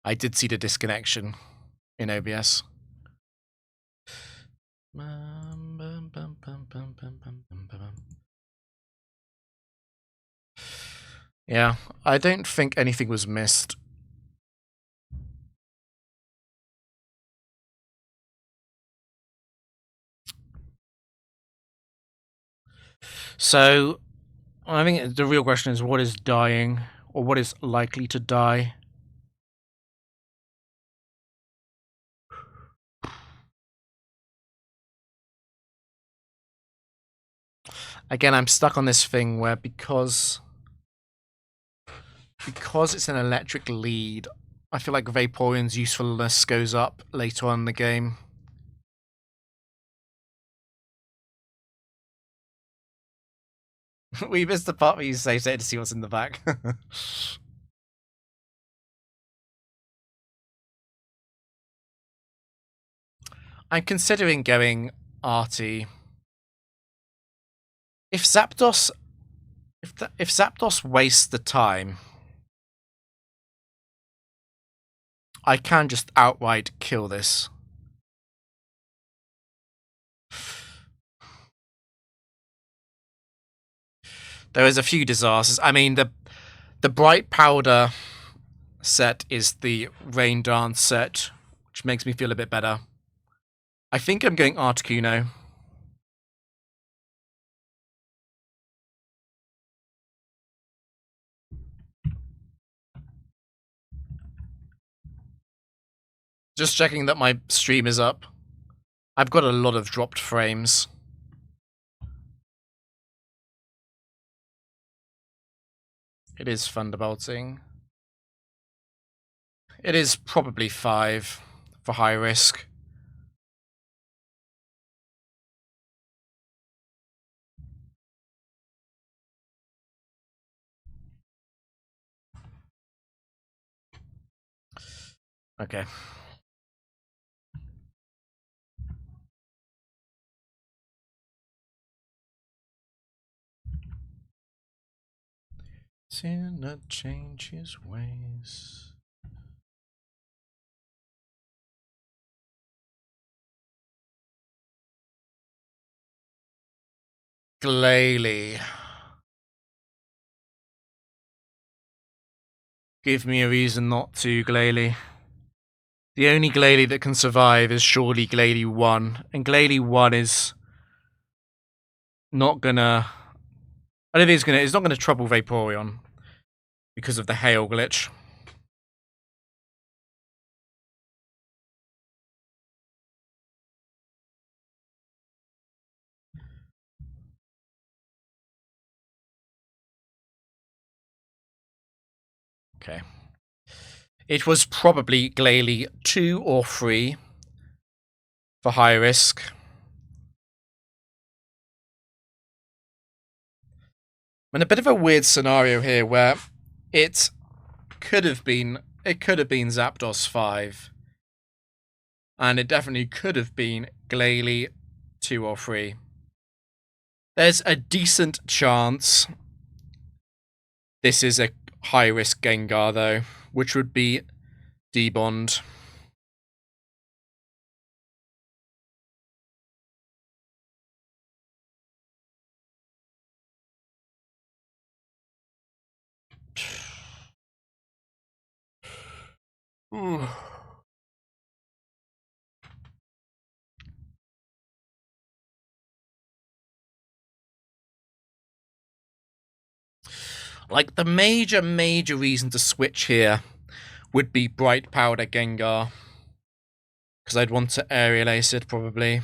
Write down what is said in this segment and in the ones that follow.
I did see the disconnection in OBS. Yeah, I don't think anything was missed. So, I think the real question is what is dying, or what is likely to die? Again, I'm stuck on this thing where because it's an electric lead, I feel like Vaporeon's usefulness goes up later on in the game. We missed the part where you say to see what's in the back. I'm considering going Artie. If Zapdos wastes the time, I can just outright kill this. There is a few disasters. I mean, the Bright Powder set is the Rain Dance set, which makes me feel a bit better. I think I'm going Articuno. Just checking that my stream is up. I've got a lot of dropped frames. It is Thunderbolting. It is probably 5 for high risk. Okay. Sin not change his ways. Glalie. Give me a reason not to, Glalie. The only Glalie that can survive is surely Glalie 1. And Glalie 1 is not gonna... I don't think it's not gonna trouble Vaporeon because of the hail glitch. Okay. It was probably Glalie 2 or 3 for high risk. I'm in a bit of a weird scenario here where it could have been Zapdos 5. And it definitely could have been Glalie 2 or 3. There's a decent chance this is a high-risk Gengar, though, which would be D-Bond. Like, the major reason to switch here would be Bright Powder Gengar. Because I'd want to Aerial Ace it, probably.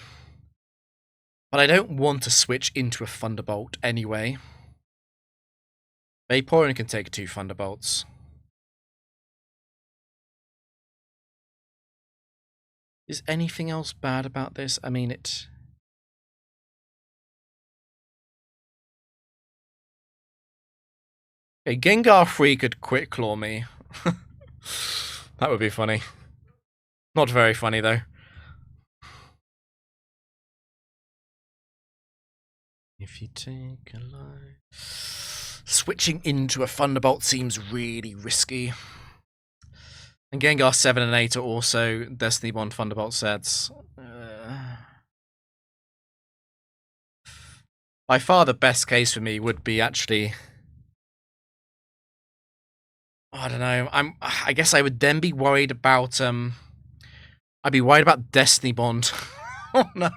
But I don't want to switch into a Thunderbolt anyway. Vaporeon can take 2 Thunderbolts. Is anything else bad about this? I mean, it... Okay, Gengar 3 could Quick Claw me. That would be funny. Not very funny, though. If you take a life... Switching into a Thunderbolt seems really risky. And Gengar 7 and 8 are also Destiny Bond Thunderbolt sets. By far the best case for me would be actually... I don't know. I guess I would then be worried about... I'd be worried about Destiny Bond. Oh no.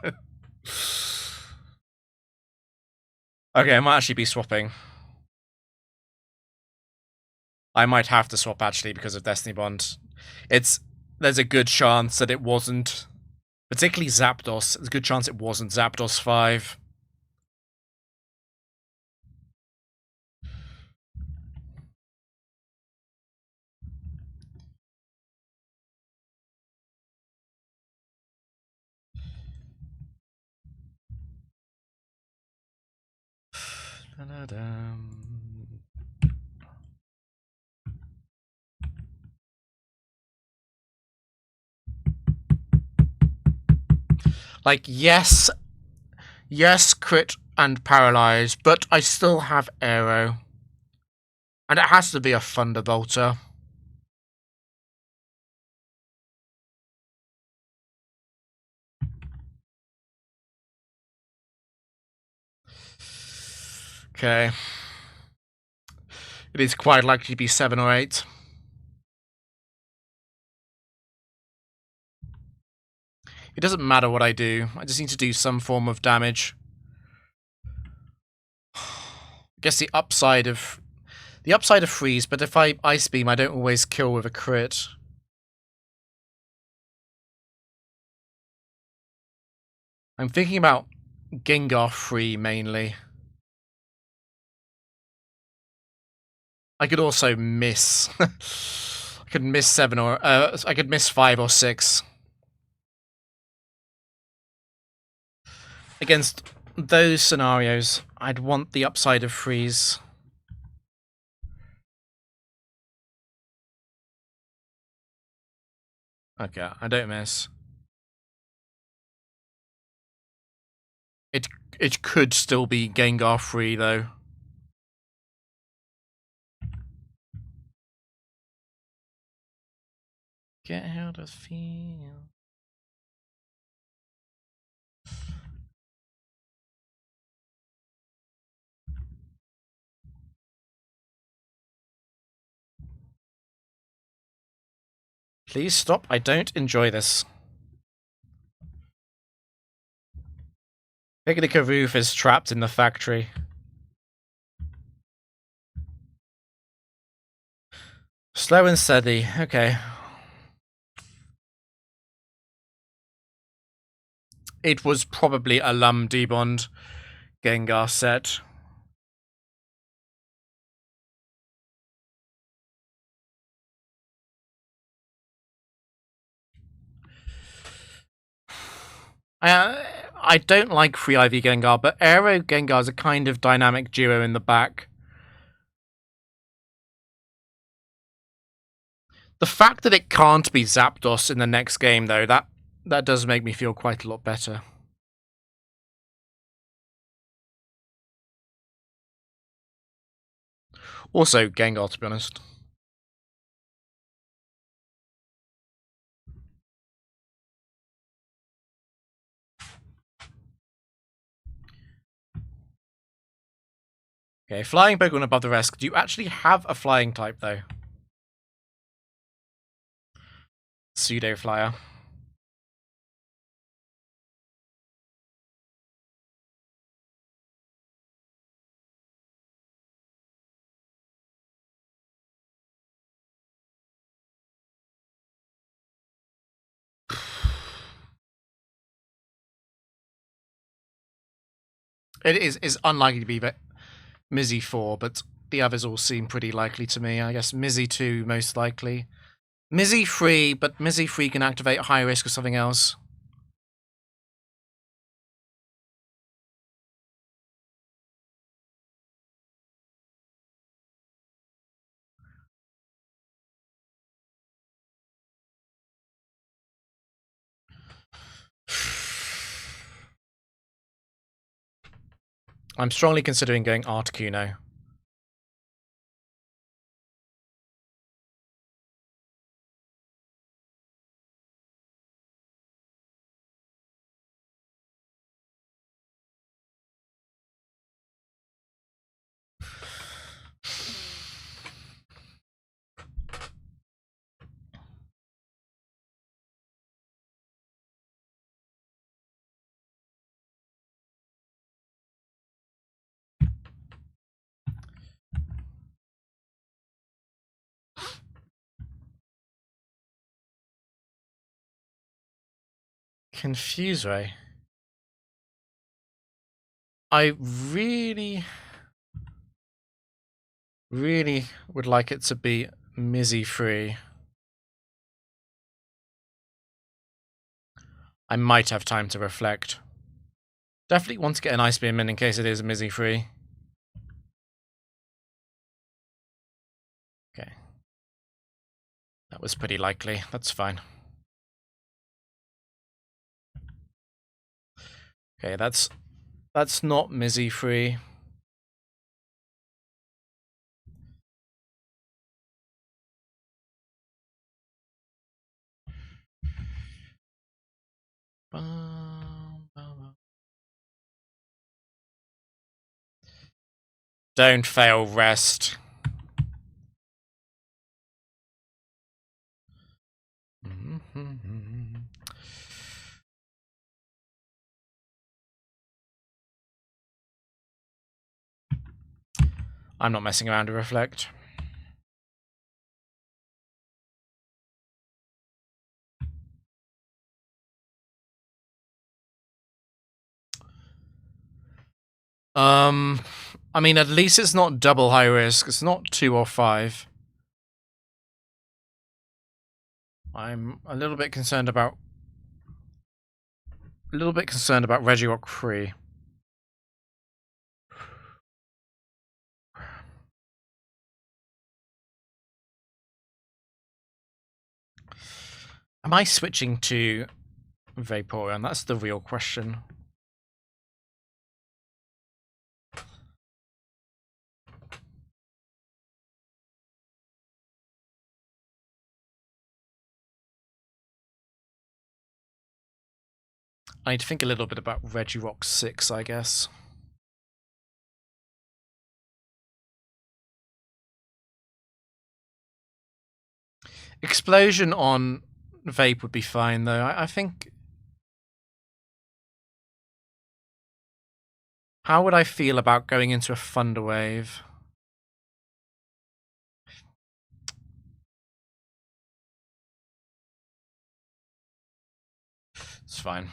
Okay, I might actually be swapping. I might have to swap actually because of Destiny Bond. There's a good chance that it wasn't, particularly Zapdos. There's a good chance it wasn't Zapdos 5. Like, yes, crit and paralyze, but I still have Aero. And it has to be a Thunderbolter. Okay. It is quite likely to be 7 or 8. It doesn't matter what I do. I just need to do some form of damage. I guess the upside of freeze, but if I Ice Beam, I don't always kill with a crit. I'm thinking about Gengar free mainly. I could also miss. I could miss 7 or I could miss 5 or 6. Against those scenarios, I'd want the upside of freeze. Okay, I don't miss. It could still be Gengar free though. Get how to feel. Please stop. I don't enjoy this. Picnicker Roof is trapped in the factory. Slow and steady. Okay. It was probably a Lum Debond Gengar set. I don't like Free IV Gengar, but Aero Gengar is a kind of dynamic duo in the back. The fact that it can't be Zapdos in the next game, though, that does make me feel quite a lot better. Also, Gengar, to be honest. Okay, flying Pokemon above the rest. Do you actually have a flying type, though? Pseudo Flyer. It is unlikely to be Mizzy 4, but the others all seem pretty likely to me. I guess Mizzy 2 most likely. Mizzy 3, but Mizzy 3 can activate high risk or something else. I'm strongly considering going Articuno. Confuse ray. I really would like it to be Mizzy free. I might have time to reflect. Definitely want to get an Ice Beam in case it is Mizzy free. Okay. That was pretty likely. That's fine. Okay, that's not Mizzy free. Don't fail rest. I'm not messing around to reflect. I mean, at least it's not double high risk. It's not 2 or 5. I'm a little bit concerned about Regirock free. Am I switching to Vaporeon? That's the real question. I need to think a little bit about Regirock 6, I guess. Explosion on Vape would be fine, though. I think... How would I feel about going into a Thunder Wave? It's fine.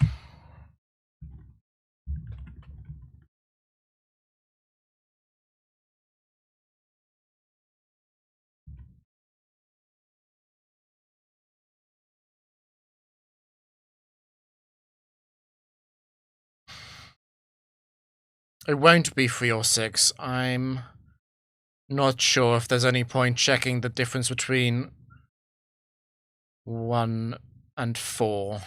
It won't be 3 or 6. I'm not sure if there's any point checking the difference between 1 and 4.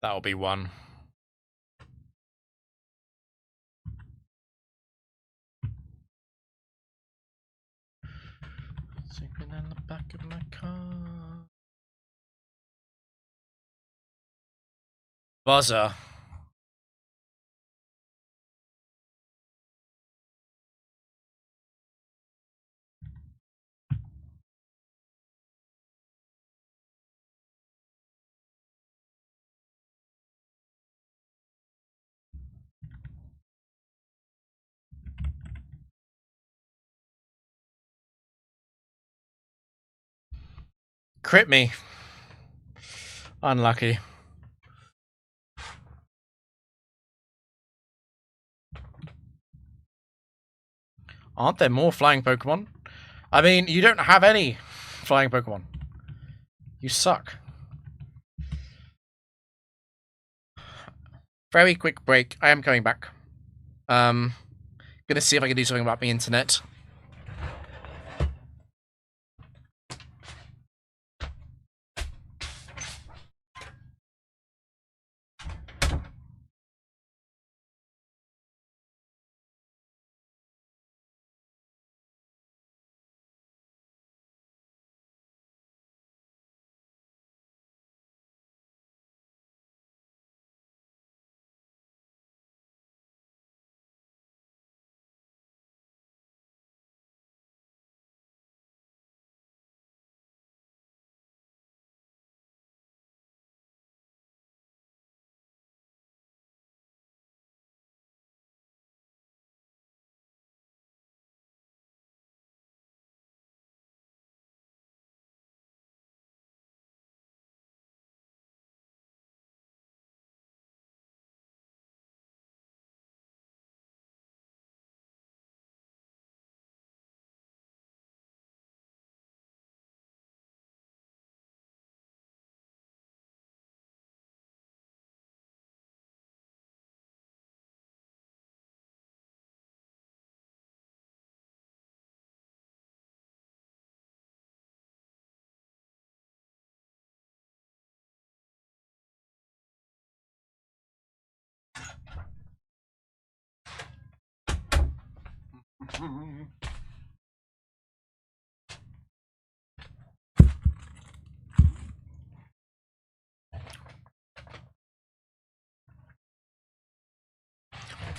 That'll be 1. Sleeping in the back of my car. Buzzer. Crit me. Unlucky. Aren't there more flying Pokemon? I mean, you don't have any flying Pokemon. You suck. Very quick break. I am coming back. Gonna see if I can do something about the internet.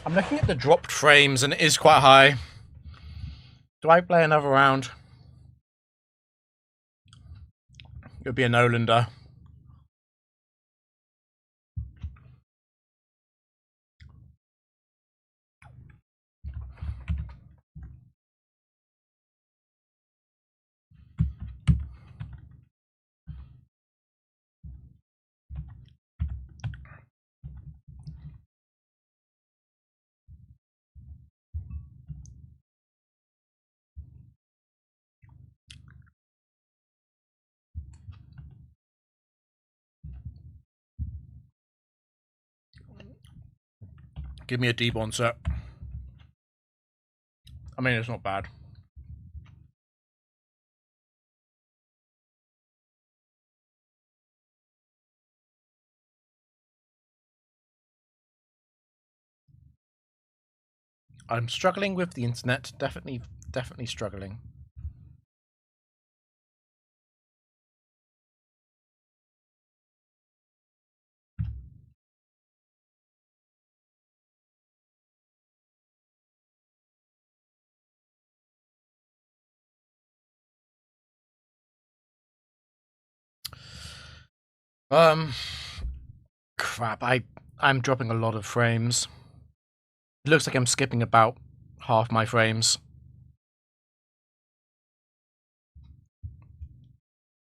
I'm looking at the dropped frames and it is quite high. Do I play another round? It would be an L100. Give me a D-Bond set. I mean, it's not bad. I'm struggling with the internet. Definitely struggling. Crap. I'm dropping a lot of frames. It looks like I'm skipping about half my frames.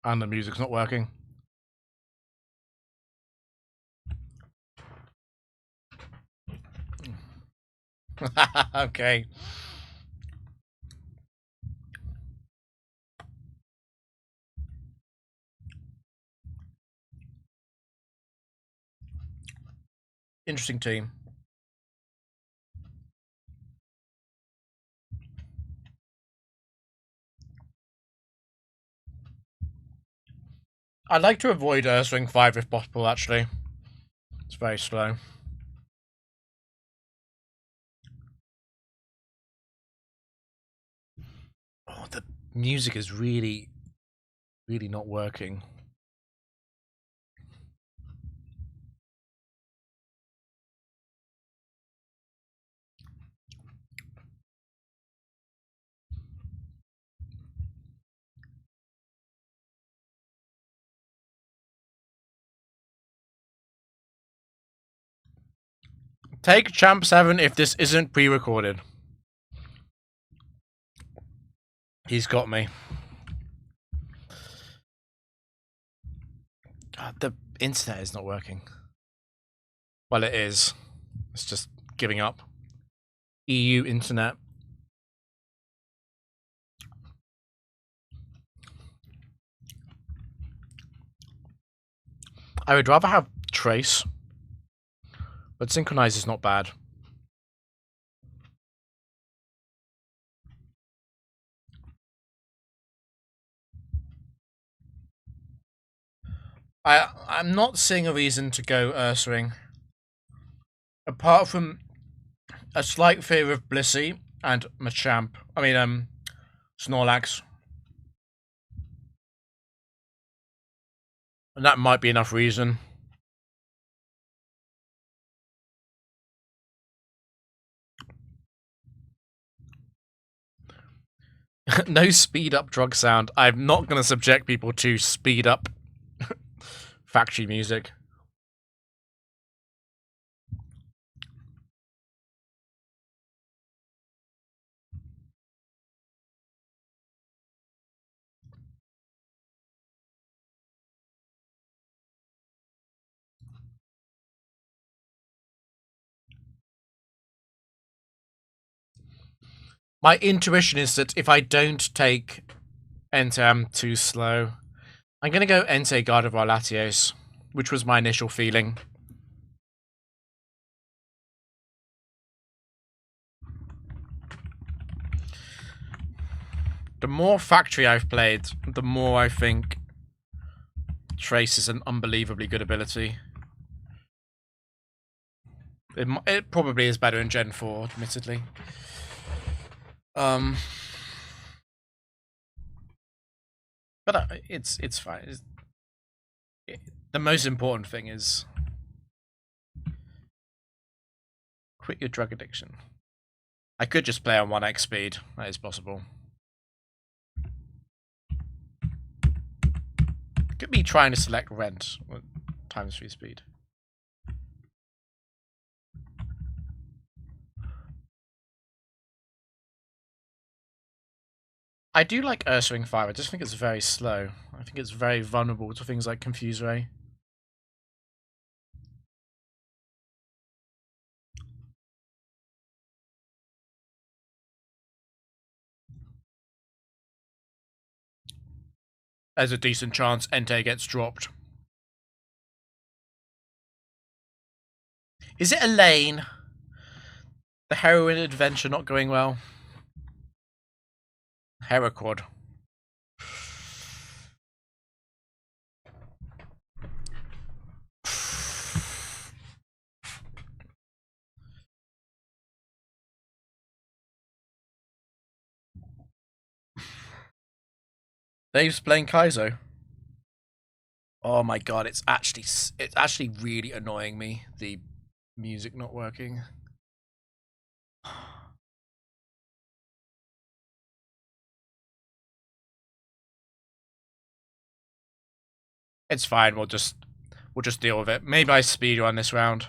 And the music's not working. Okay. Interesting team. I'd like to avoid Swing 5 if possible, actually. It's very slow. Oh, the music is really not working. Take Champ 7 if this isn't pre-recorded. He's got me. God, the internet is not working. Well, it is. It's just giving up. EU internet. I would rather have Trace, but Synchronize is not bad. I'm not seeing a reason to go Ursaring. Apart from a slight fear of Blissey and Machamp. I mean, Snorlax. And that might be enough reason. No speed up drug sound. I'm not going to subject people to speed up factory music. My intuition is that if I don't take Entei too slow, I'm going to go Entei Gardevoir Latios, which was my initial feeling. The more factory I've played, the more I think Trace is an unbelievably good ability. It probably is better in Gen 4, admittedly. Um, but it's fine. The most important thing is quit your drug addiction. I could just play on 1x speed. That is possible. Could be trying to select rent times 3 speed. I do like Ursaring Fire. I just think it's very slow. I think it's very vulnerable to things like Confuse Ray. There's a decent chance Entei gets dropped. Is it Elaine? The heroin adventure not going well? Heracod. Dave's playing Kaizo. Oh my god, it's actually really annoying me, the music not working. It's fine, we'll just deal with it. Maybe I speedrun this round.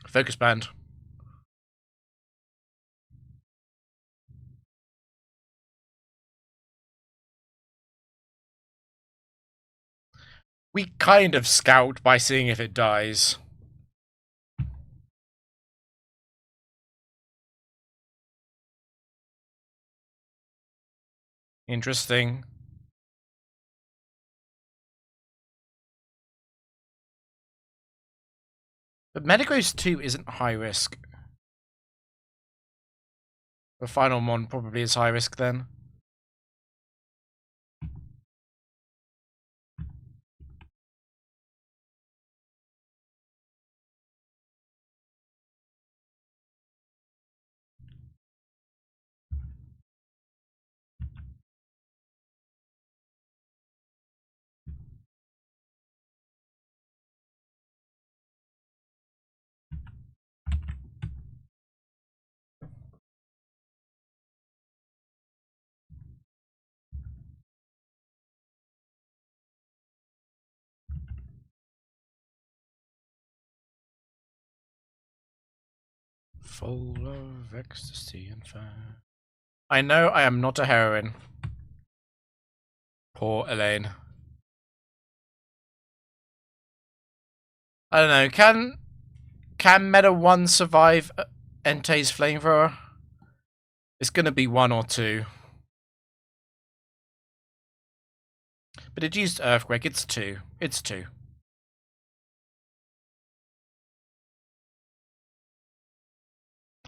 Focus band. We kind of scout by seeing if it dies. Interesting. But Metagross 2 isn't high risk. The final mon probably is high risk then. Full of ecstasy and fire. I know I am not a heroine. Poor Elaine. I don't know, can Meta 1 survive Entei's Flamethrower? It's gonna be 1 or 2. But it used Earthquake, it's 2. It's 2.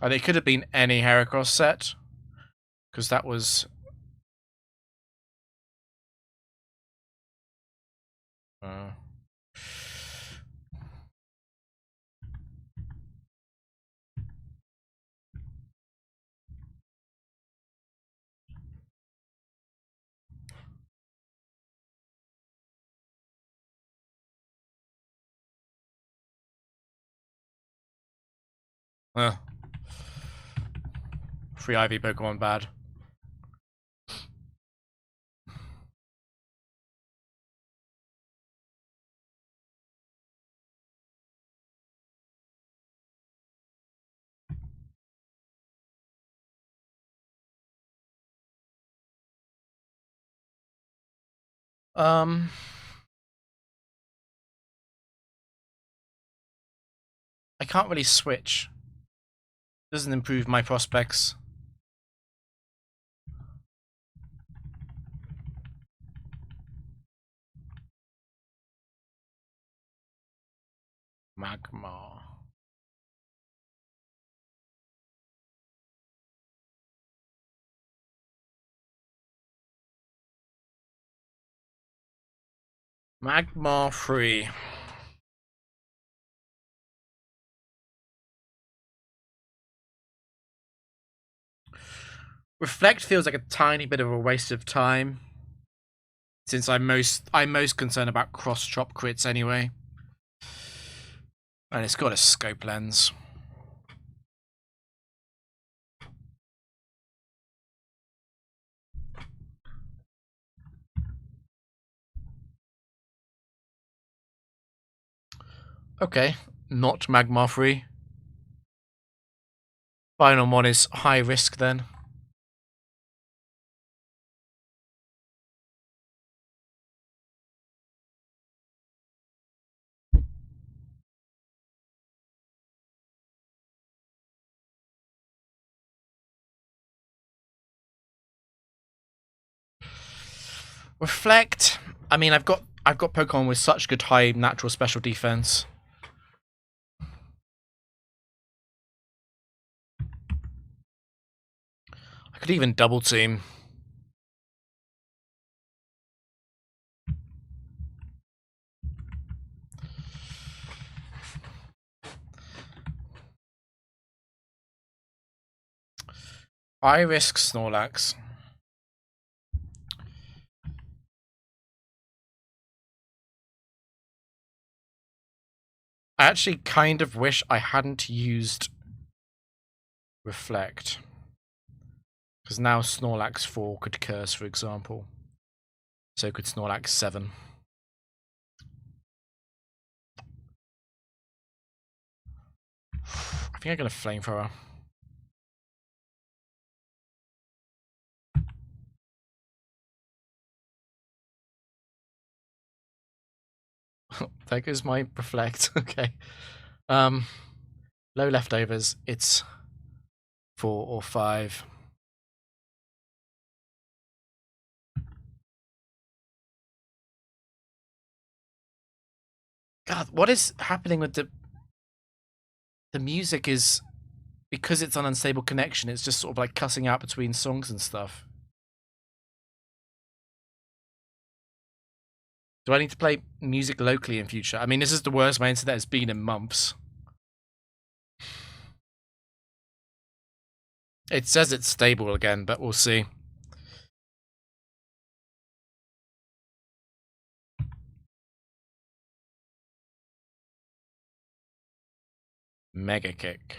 And it could have been any Heracross set. Because that was... Uh, free Ivy Pokemon bad. I can't really switch. Doesn't improve my prospects. Magmar. Magmar free. Reflect feels like a tiny bit of a waste of time, since I'm most concerned about cross chop crits anyway. And it's got a scope lens. Okay, not Magmar free. Final one is high risk then. Reflect. I mean, I've got Pokemon with such good high natural special defense. I could even double team. High risk Snorlax. I actually kind of wish I hadn't used Reflect. Because now Snorlax 4 could curse, for example. So could Snorlax 7. I think I'm going to Flamethrower. There goes my Reflect. Okay. Low leftovers. It's 4 or 5. God, what is happening with the music is, because it's an unstable connection, it's just sort of like cutting out between songs and stuff. Do I need to play music locally in future? I mean, this is the worst my internet has been in months. It says it's stable again, but we'll see. Mega Kick.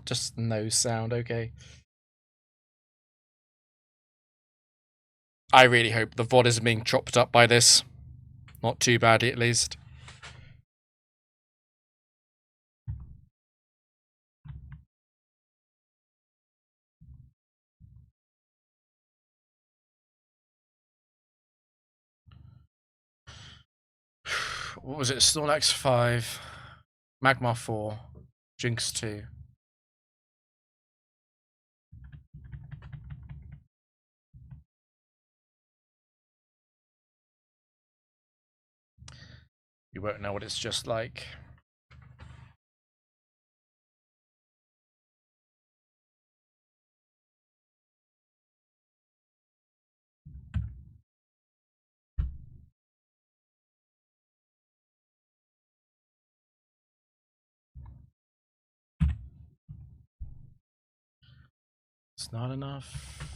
Just no sound, okay. I really hope the VOD isn't being chopped up by this. Not too badly, at least. What was it? Snorlax 5, Magmar 4, Jinx 2. You won't know what it's just like. It's not enough.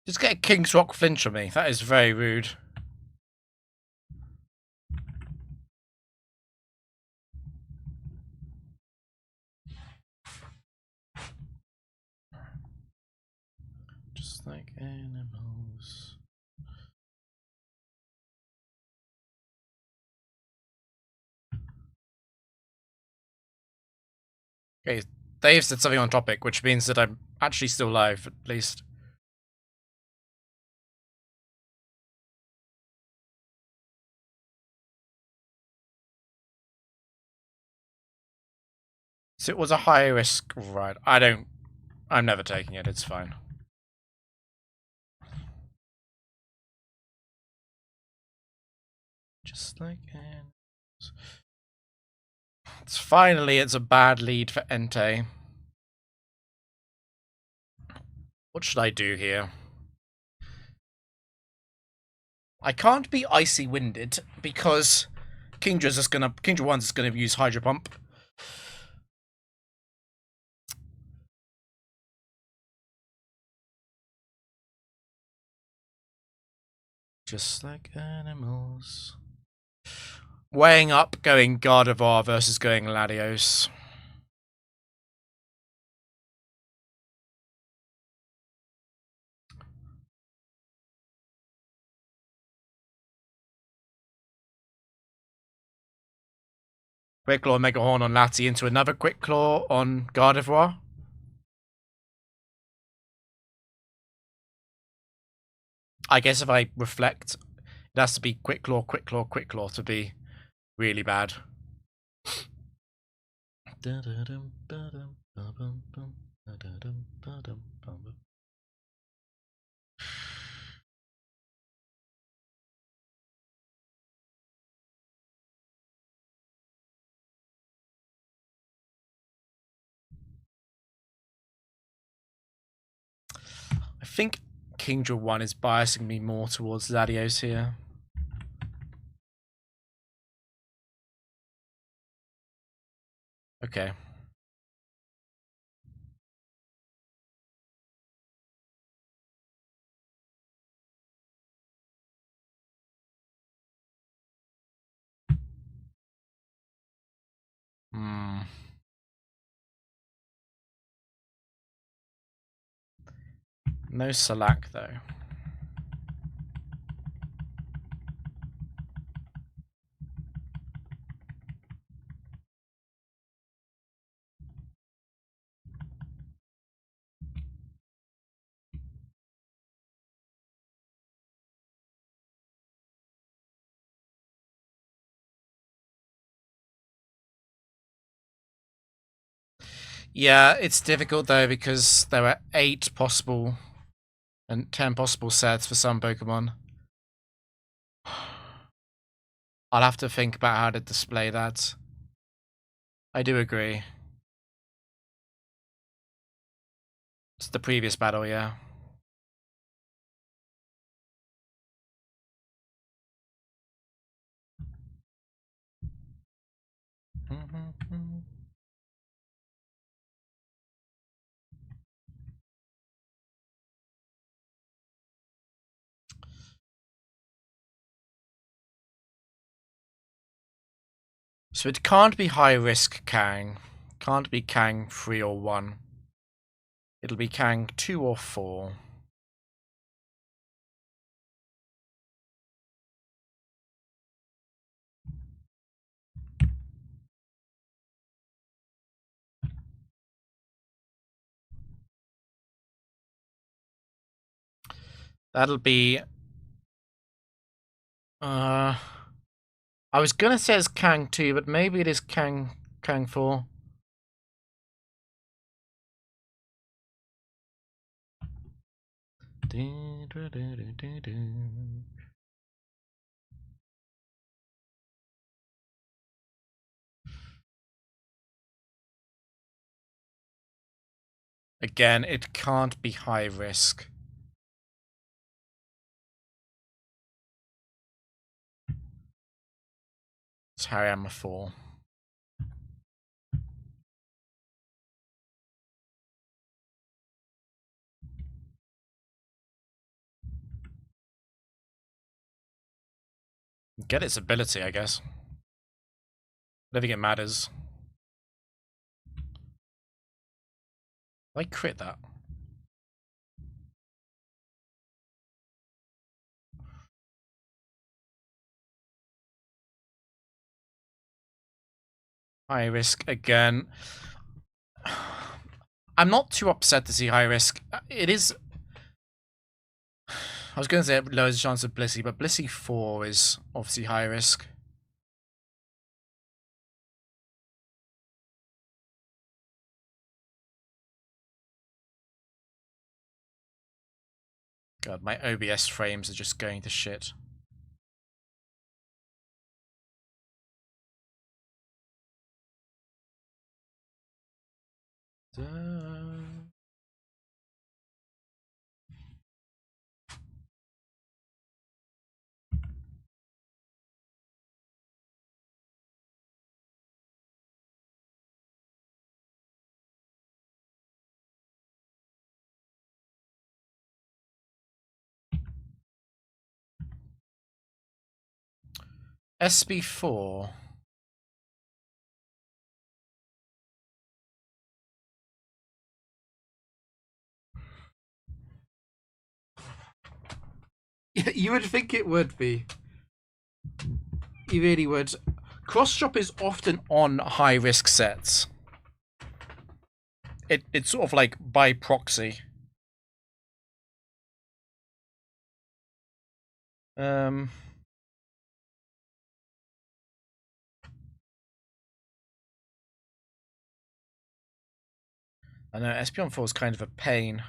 Just get a King's Rock flinch from me. That is very rude. Just like animals. Okay, Dave said something on topic, which means that I'm actually still live, at least. So it was a high risk ride. I'm never taking it, it's fine. Just like it's a bad lead for Entei. What should I do here? I can't be icy winded because Kingdra 1's just gonna use Hydro Pump. Just like animals. Weighing up, going Gardevoir versus going Latios. Quick Claw, Mega Horn on Lati into another Quick Claw on Gardevoir. I guess if I reflect, it has to be Quick Claw, Quick Claw, Quick Claw to be really bad. I think Kingdra 1 is biasing me more towards Latios here. Okay. No Salak, though. Yeah, it's difficult, though, because there are 8 possible and 10 possible sets for some Pokemon. I'll have to think about how to display that. I do agree. It's the previous battle, yeah. So it can't be high risk Kang. Can't be Kang 3 or 1. It'll be Kang 2 or 4. That'll be... I was gonna say it's Kang 2, but maybe it is Kang 4. Again, it can't be high risk. It's Hariyama 4. Get its ability, I guess. I don't think it matters. I crit that. High risk again. I'm not too upset to see high risk. It is. I was going to say it lowers the chance of Blissey, but Blissey 4 is obviously high risk. God, my OBS frames are just going to shit. SB4. You would think it would be. You really would. Cross drop is often on high risk sets. It's sort of like by proxy. I know SB 4 is kind of a pain.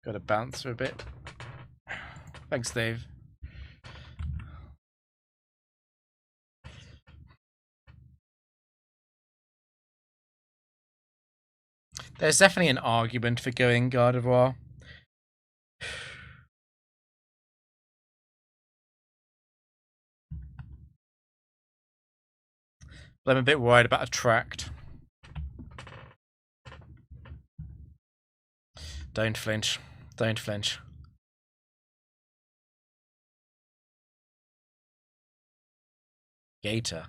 Got to bounce for a bit. Thanks, Dave. There's definitely an argument for going Gardevoir. But I'm a bit worried about Attract. Don't flinch. Don't flinch. Gator.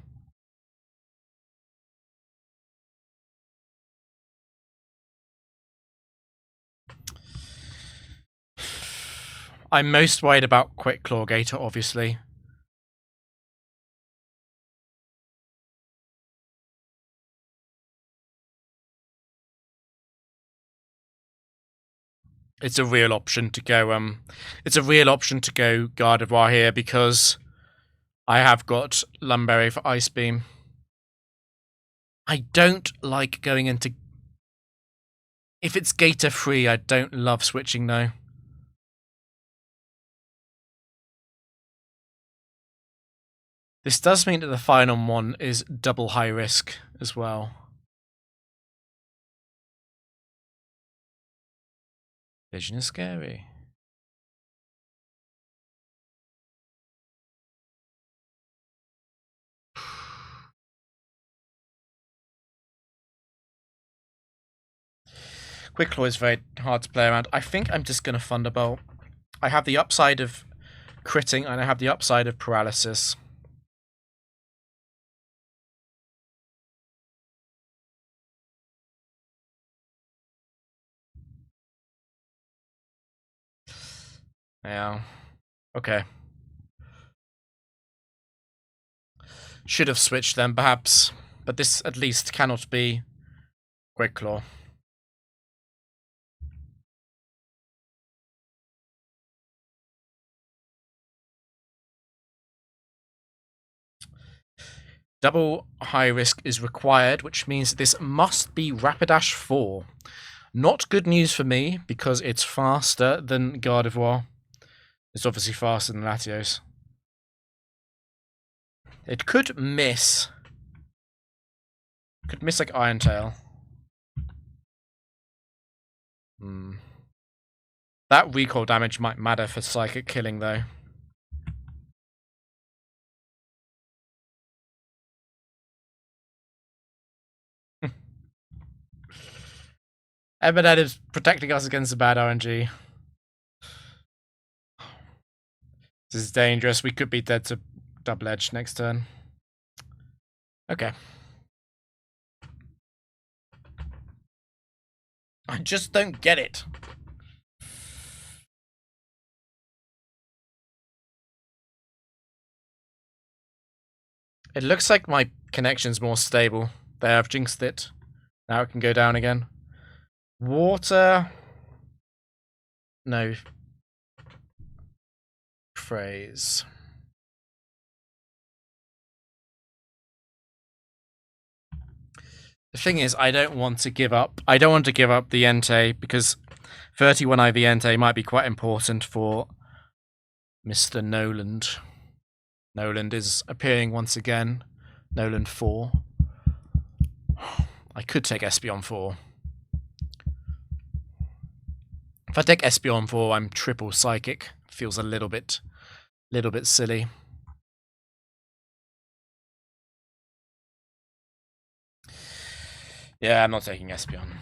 I'm most worried about Quick Claw Gator, obviously. It's a real option to go. It's a real option to go Gardevoir here because I have got Lumberry for Ice Beam. I don't like going into. If it's Gator free, I don't love switching though. This does mean that the final one is double high risk as well. Vision is scary. Quick Claw is very hard to play around. I think I'm just going to Thunderbolt. I have the upside of critting and I have the upside of paralysis. Yeah. Okay. Should have switched them, perhaps. But this at least cannot be Quick Claw. Double high risk is required, which means this must be Rapidash 4. Not good news for me, because it's faster than Gardevoir. It's obviously faster than Latios. It could miss. Could miss like Iron Tail. That recoil damage might matter for Psychic killing, though. Eberdead is protecting us against the bad RNG. This is dangerous. We could be dead to double edge next turn. Okay. I just don't get it. It looks like my connection's more stable. There, I've jinxed it. Now it can go down again. Water. No. Phrase. The thing is, I don't want to give up. I don't want to give up the Entei because 31 IV Entei might be quite important for Mr. Noland. Noland is appearing once again. Noland 4. I could take Espeon 4. If I take Espeon 4, I'm triple psychic. Feels a little bit silly. Yeah, I'm not taking Espeon.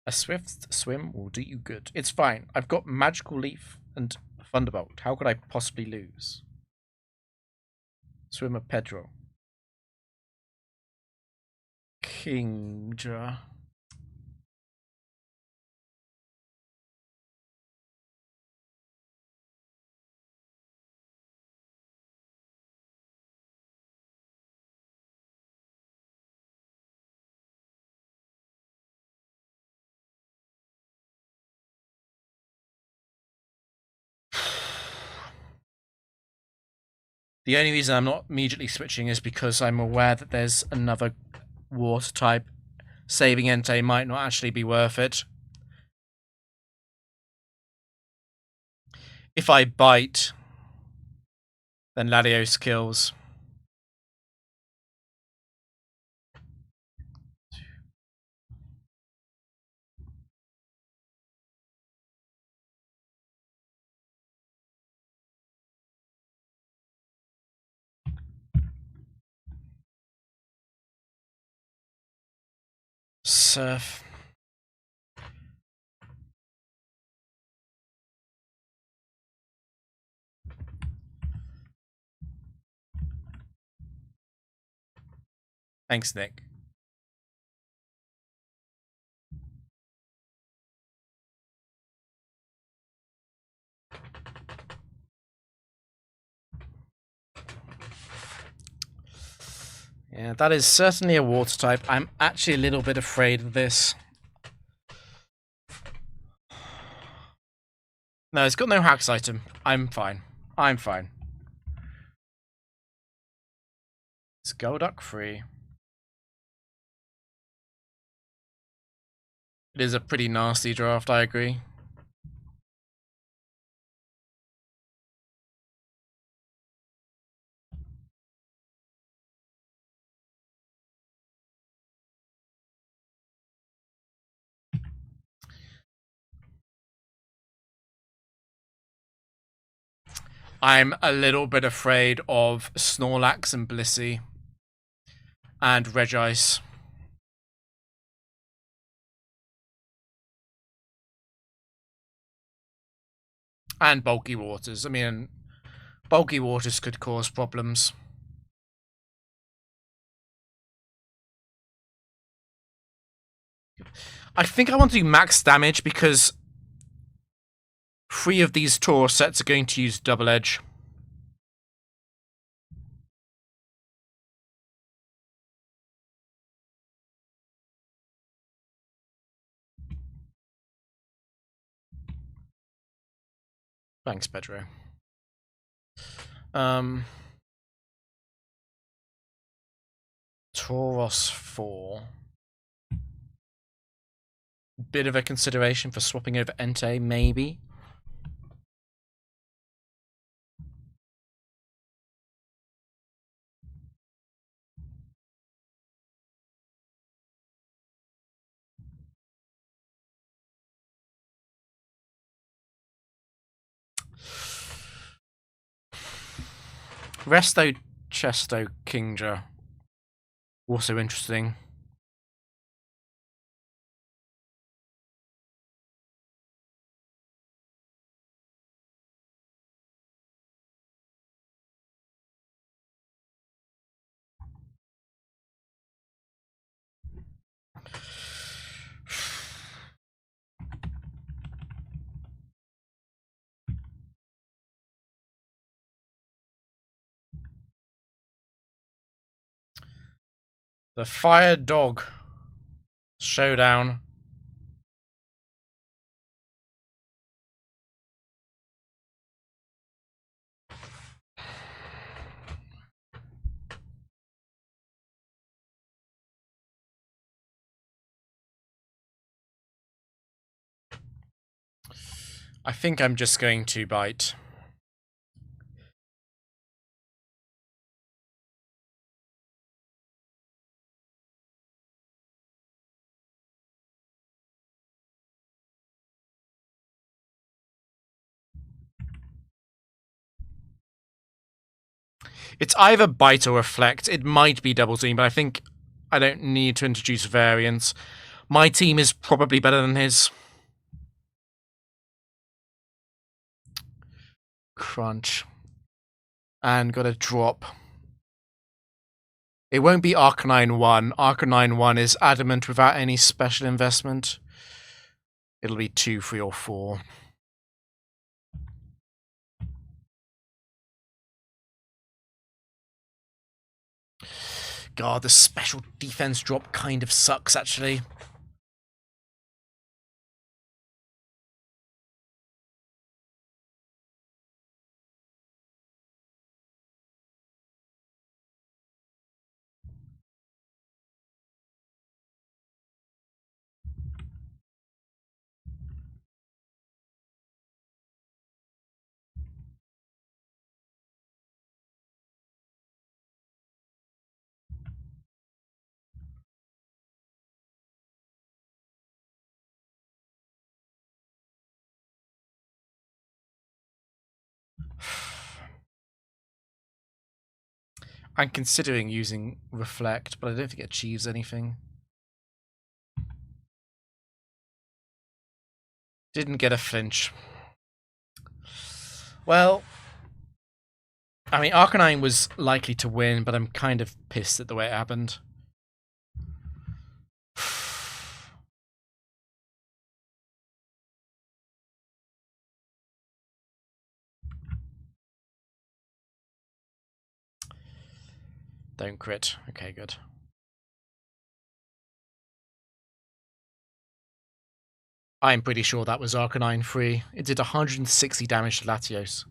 A swift swim will do you good. It's fine. I've got Magical Leaf and Thunderbolt. How could I possibly lose? Swimmer Pedro. Kingdra. The only reason I'm not immediately switching is because I'm aware that there's another water type. Saving Entei might not actually be worth it. If I bite, then Latios kills. Surf. Thanks, Nick. Yeah, that is certainly a water type. I'm actually a little bit afraid of this. No, it's got no hacks item. I'm fine. I'm fine. It's Golduck free. It is a pretty nasty draft, I agree. I'm a little bit afraid of Snorlax and Blissey and Regice. And Bulky Waters. I mean, Bulky Waters could cause problems. I think I want to do max damage because 3 of these Tauros sets are going to use Double Edge. Thanks, Pedro. Tauros 4. Bit of a consideration for swapping over Entei, maybe. Resto, Chesto, Kingdra. Also interesting. The Fire Dog Showdown. I think I'm just going to bite. It's either bite or reflect. It might be double team, but I think I don't need to introduce variants. My team is probably better than his. Crunch. And got a drop. It won't be Arcanine 1. Arcanine 1 is adamant without any special investment. It'll be 2, 3, or 4. God, the special defense drop kind of sucks, actually. I'm considering using Reflect, but I don't think it achieves anything. Didn't get a flinch. Well, I mean, Arcanine was likely to win, but I'm kind of pissed at the way it happened. Don't crit. Okay, good. I'm pretty sure that was Arcanine free. It did 160 damage to Latios.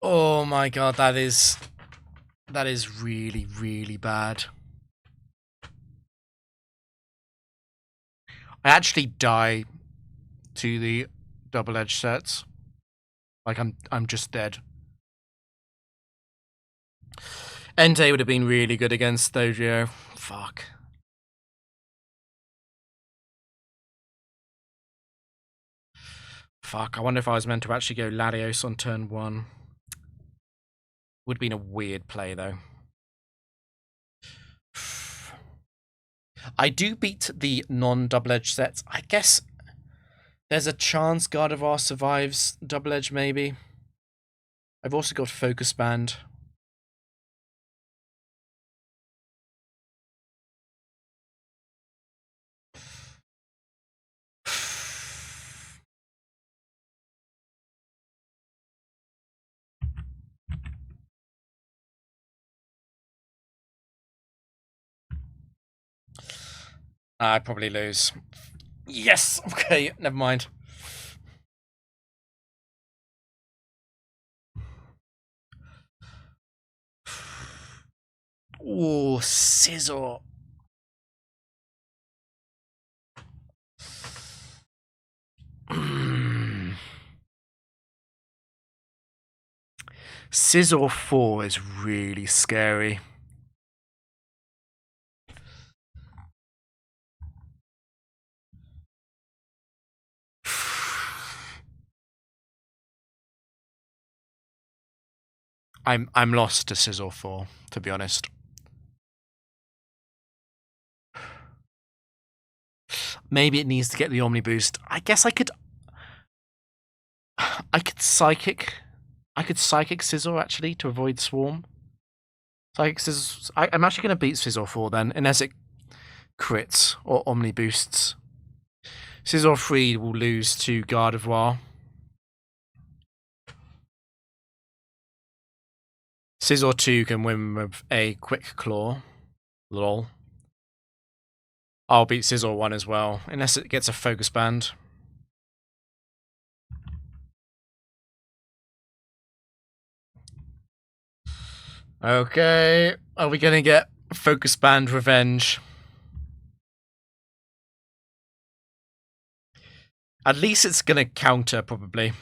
Oh my god, that is really, really bad. I actually die to the double-edged sets. Like I'm just dead. Entei would have been really good against Dojo. Fuck. Fuck, I wonder if I was meant to actually go Latios on turn 1. Would have been a weird play, though. I do beat the non-double-edged sets. I guess there's a chance Gardevoir survives double-edge, maybe. I've also got Focus Band. I probably lose. Yes! Okay, never mind. Oh, Scizor. Scizor 4 is really scary. I'm lost to Scizor 4, to be honest. Maybe it needs to get the Omni Boost. I guess I could Psychic Scizor, actually, to avoid Swarm. Psychic Scizor... I'm actually going to beat Scizor 4 then, unless it crits or Omni Boosts. Scizor 3 will lose to Gardevoir. Scizor 2 can win with a quick claw. Lol. I'll beat Scizor 1 as well, unless it gets a focus band. Okay, are we gonna get focus band revenge? At least it's gonna counter, probably.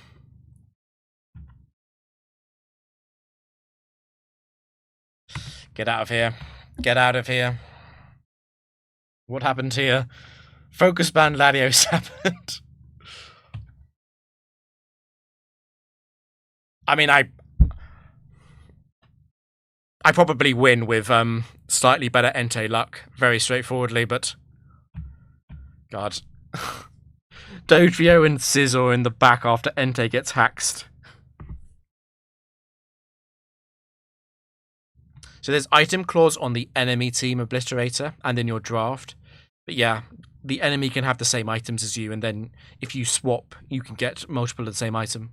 Get out of here. Get out of here. What happened here? Focus band Latios happened. I mean, I probably win with slightly better Entei luck, very straightforwardly, but God. Dodrio and Scizor in the back after Entei gets haxed. So there's item clause on the enemy team Obliterator and in your draft. But yeah, the enemy can have the same items as you, and then if you swap, you can get multiple of the same item.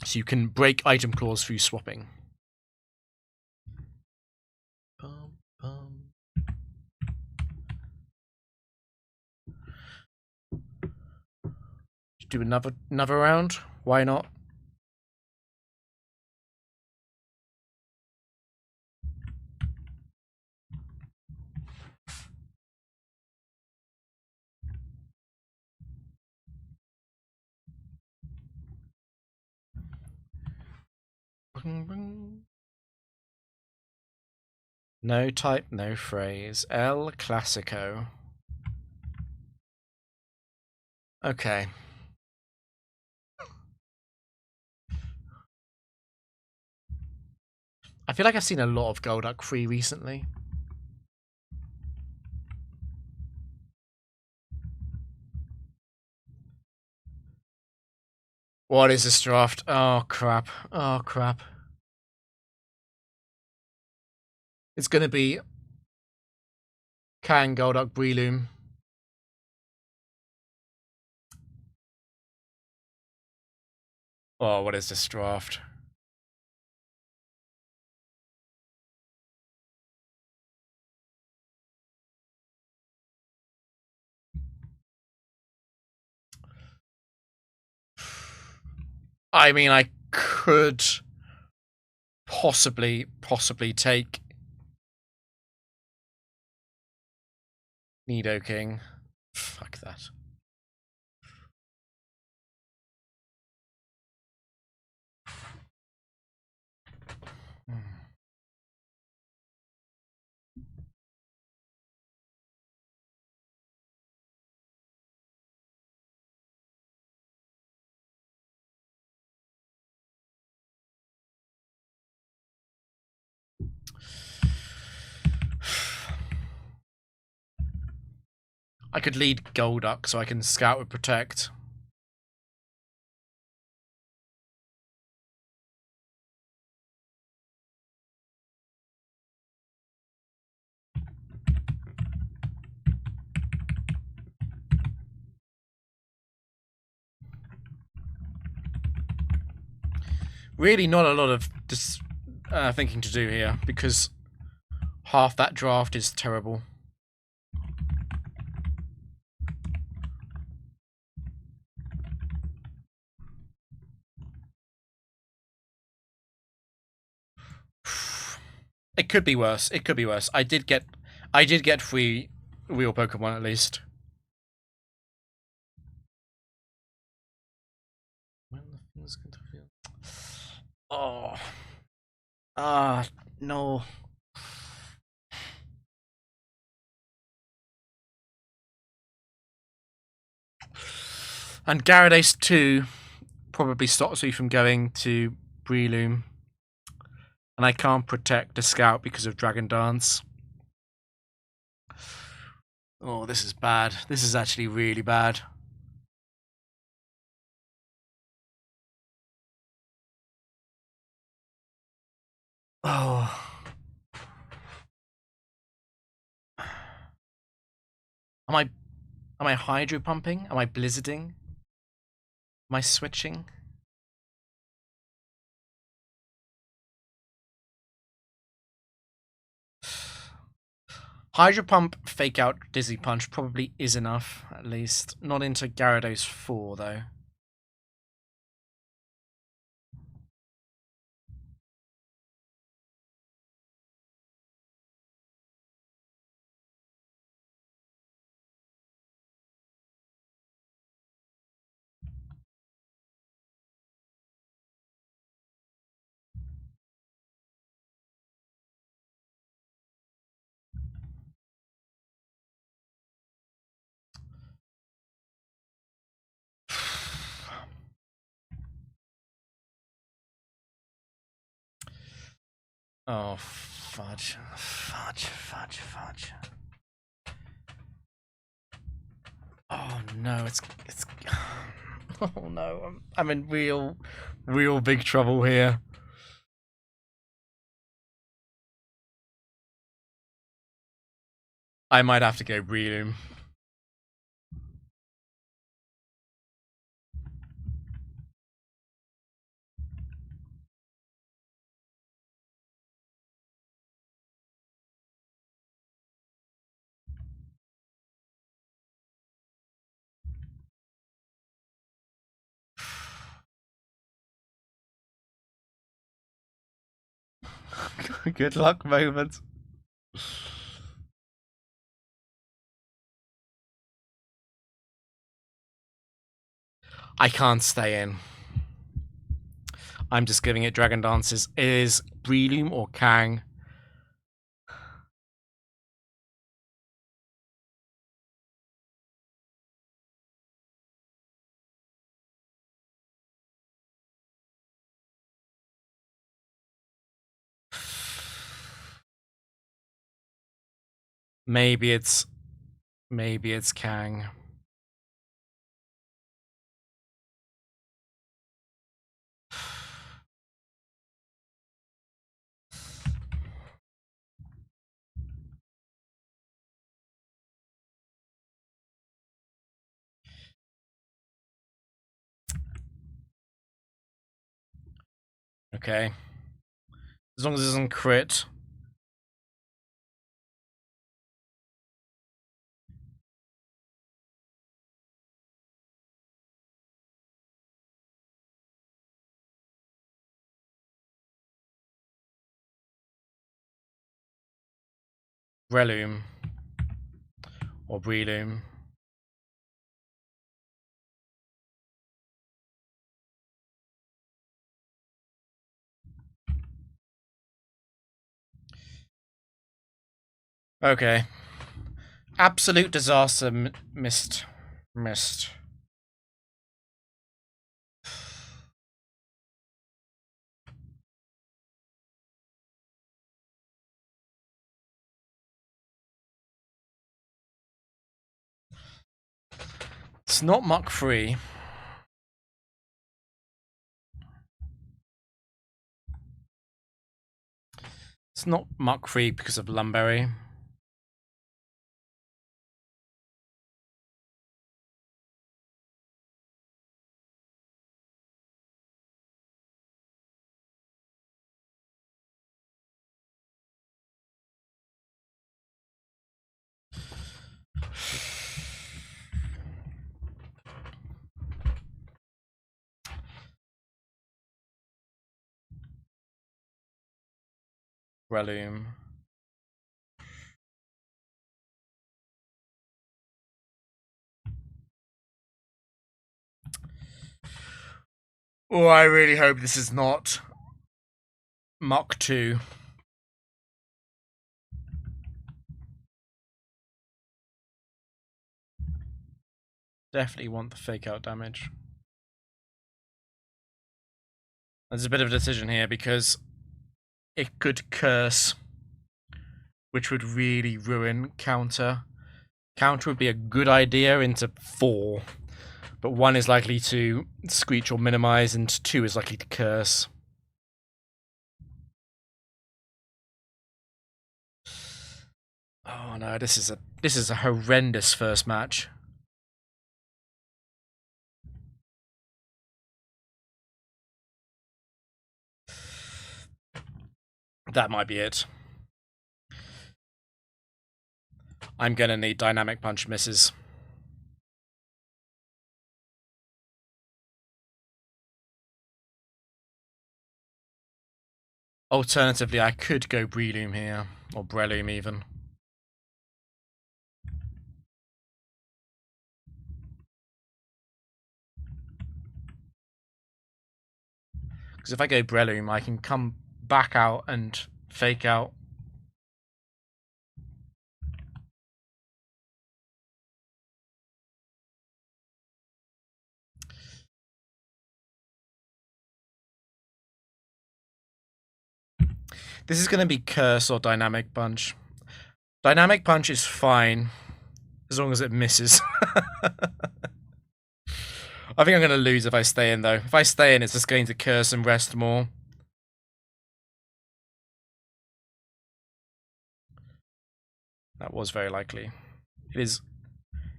So you can break item clause through swapping. Do another round? Why not? No type, no phrase. El Clasico. Okay. I feel like I've seen a lot of Golduck free recently. What is this draft? Oh, crap. Oh, crap. It's going to be Kang, Golduck, Breloom. Oh, what is this draft? I mean, I could possibly take Nidoking. Fuck that. I could lead Golduck so I can scout with Protect. Really not a lot of thinking to do here, because half that draft is terrible. It could be worse. It could be worse. I did get free real Pokemon at least. When the things going to feel. Oh. Ah, no. And Gyarados 2 probably stops me from going to Breloom. And I can't protect the Scout because of Dragon Dance. Oh, this is bad. This is actually really bad. Oh. Am I hydro pumping? Am I blizzarding? Am I switching? Hydro Pump, Fake Out, Dizzy Punch probably is enough, at least. Not into Gyarados 4, though. Oh, fudge. Fudge. Oh, no, it's... Oh, no, I'm in real big trouble here. I might have to go Breloom. Good luck moment. I can't stay in. I'm just giving it Dragon Dances. It is Breloom or Kang. Maybe it's Kang. Okay. As long as it doesn't crit. Breloom. Or Breloom. Okay. Absolute disaster missed. It's not Mach free. It's not Mach free because of Lumberry. Breloom. Oh, I really hope this is not Mach 2. Definitely want the fake out damage. There's a bit of a decision here because it could curse, which would really ruin counter. Counter would be a good idea into 4, but 1 is likely to screech or minimize, and 2 is likely to curse. Oh no, this is a horrendous first match. That might be it. I'm gonna need Dynamic Punch misses. Alternatively, I could go Breloom here, or Breloom even. Because if I go Breloom, I can come back out and fake out. This is going to be Curse or Dynamic Punch. Dynamic Punch is fine, as long as it misses. I think I'm going to lose if I stay in, though. If I stay in, it's just going to Curse and rest more. That was very likely. It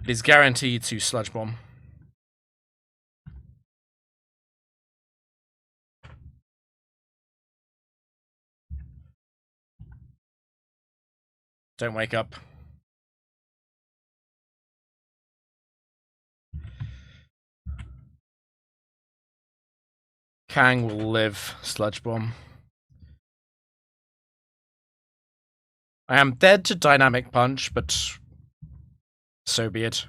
is guaranteed to Sludge Bomb. Don't wake up. Kang will live Sludge Bomb. I am dead to Dynamic Punch, but so be it.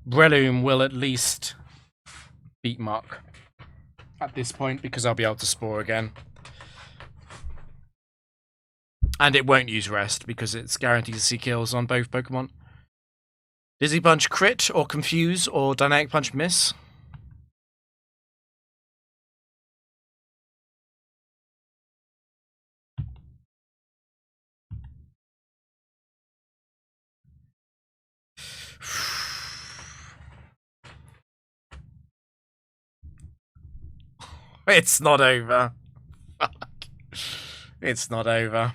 Breloom will at least beat Mark at this point, because I'll be able to Spore again. And it won't use Rest, because it's guaranteed to see kills on both Pokemon. Dizzy Punch crit, or confuse, or Dynamic Punch miss? It's not over. Fuck. It's not over.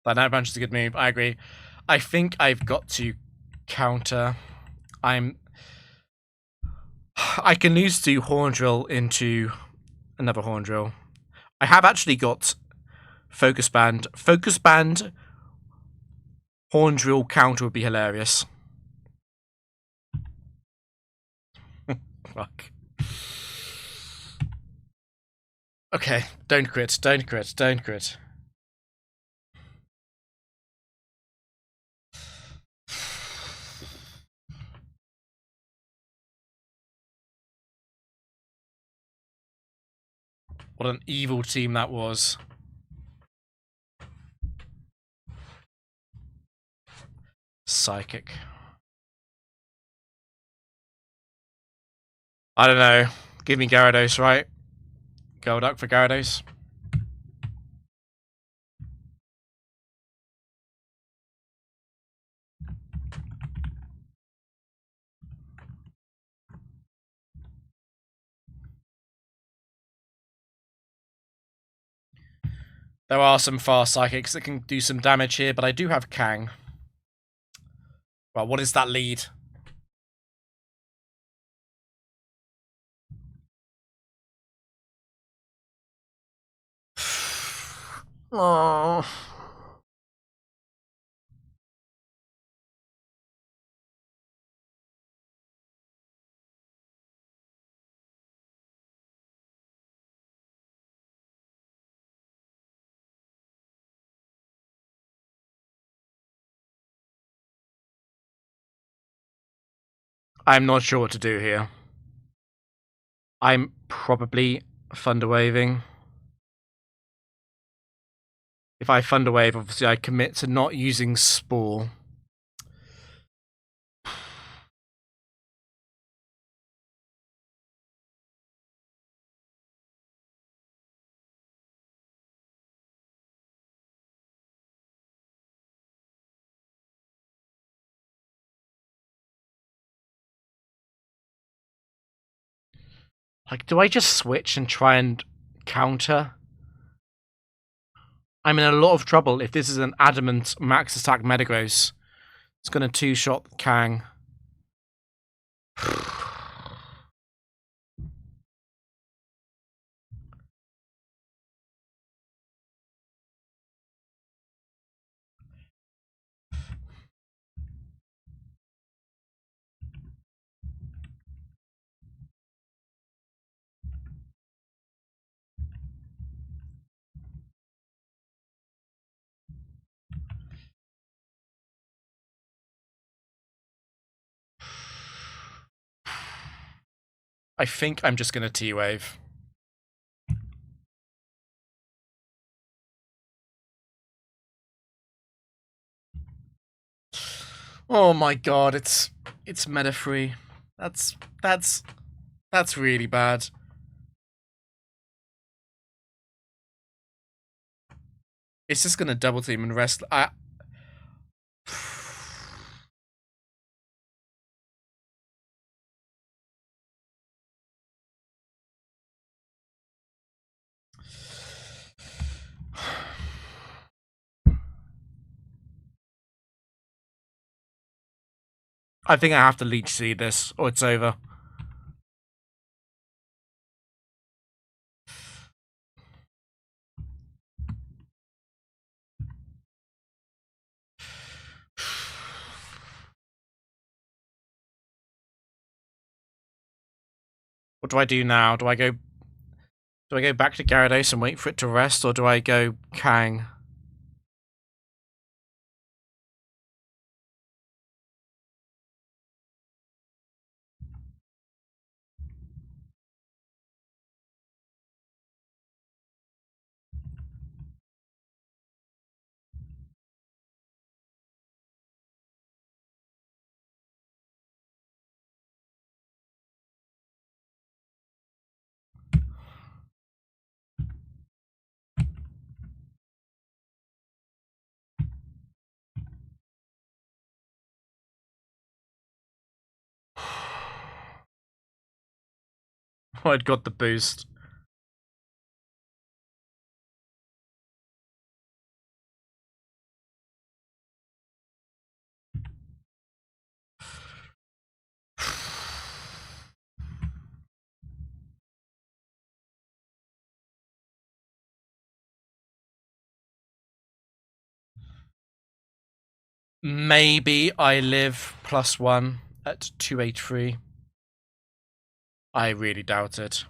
Dynamic Punch is a good move, I agree. I think I've got to counter. I can lose to Horn Drill into another Horn Drill. I have actually got Focus Band. Focus Band Horn Drill counter would be hilarious. Fuck. Okay, don't crit, don't crit, don't crit. What an evil team that was. Psychic. I don't know. Give me Gyarados, right? Golduck for Gyarados. There are some fast Psychics that can do some damage here, but I do have Kang. Well, what is that lead? Oh. I'm not sure what to do here. I'm probably Thunder Waving. If I Thunder Wave, obviously I commit to not using Spore. Like, do I just switch and try and counter? I'm in a lot of trouble if this is an Adamant Max Attack Metagross. It's going to two-shot Kang. I think I'm just going to T-Wave. Oh my god, it's meta free. That's really bad. It's just gonna double team and rest. I think I have to Leech Seed this, or it's over. What do I do now? Do I go back to Gyarados and wait for it to rest, or do I go Kang? Oh, I'd got the boost. Maybe I live +1 at 283. I really doubt it.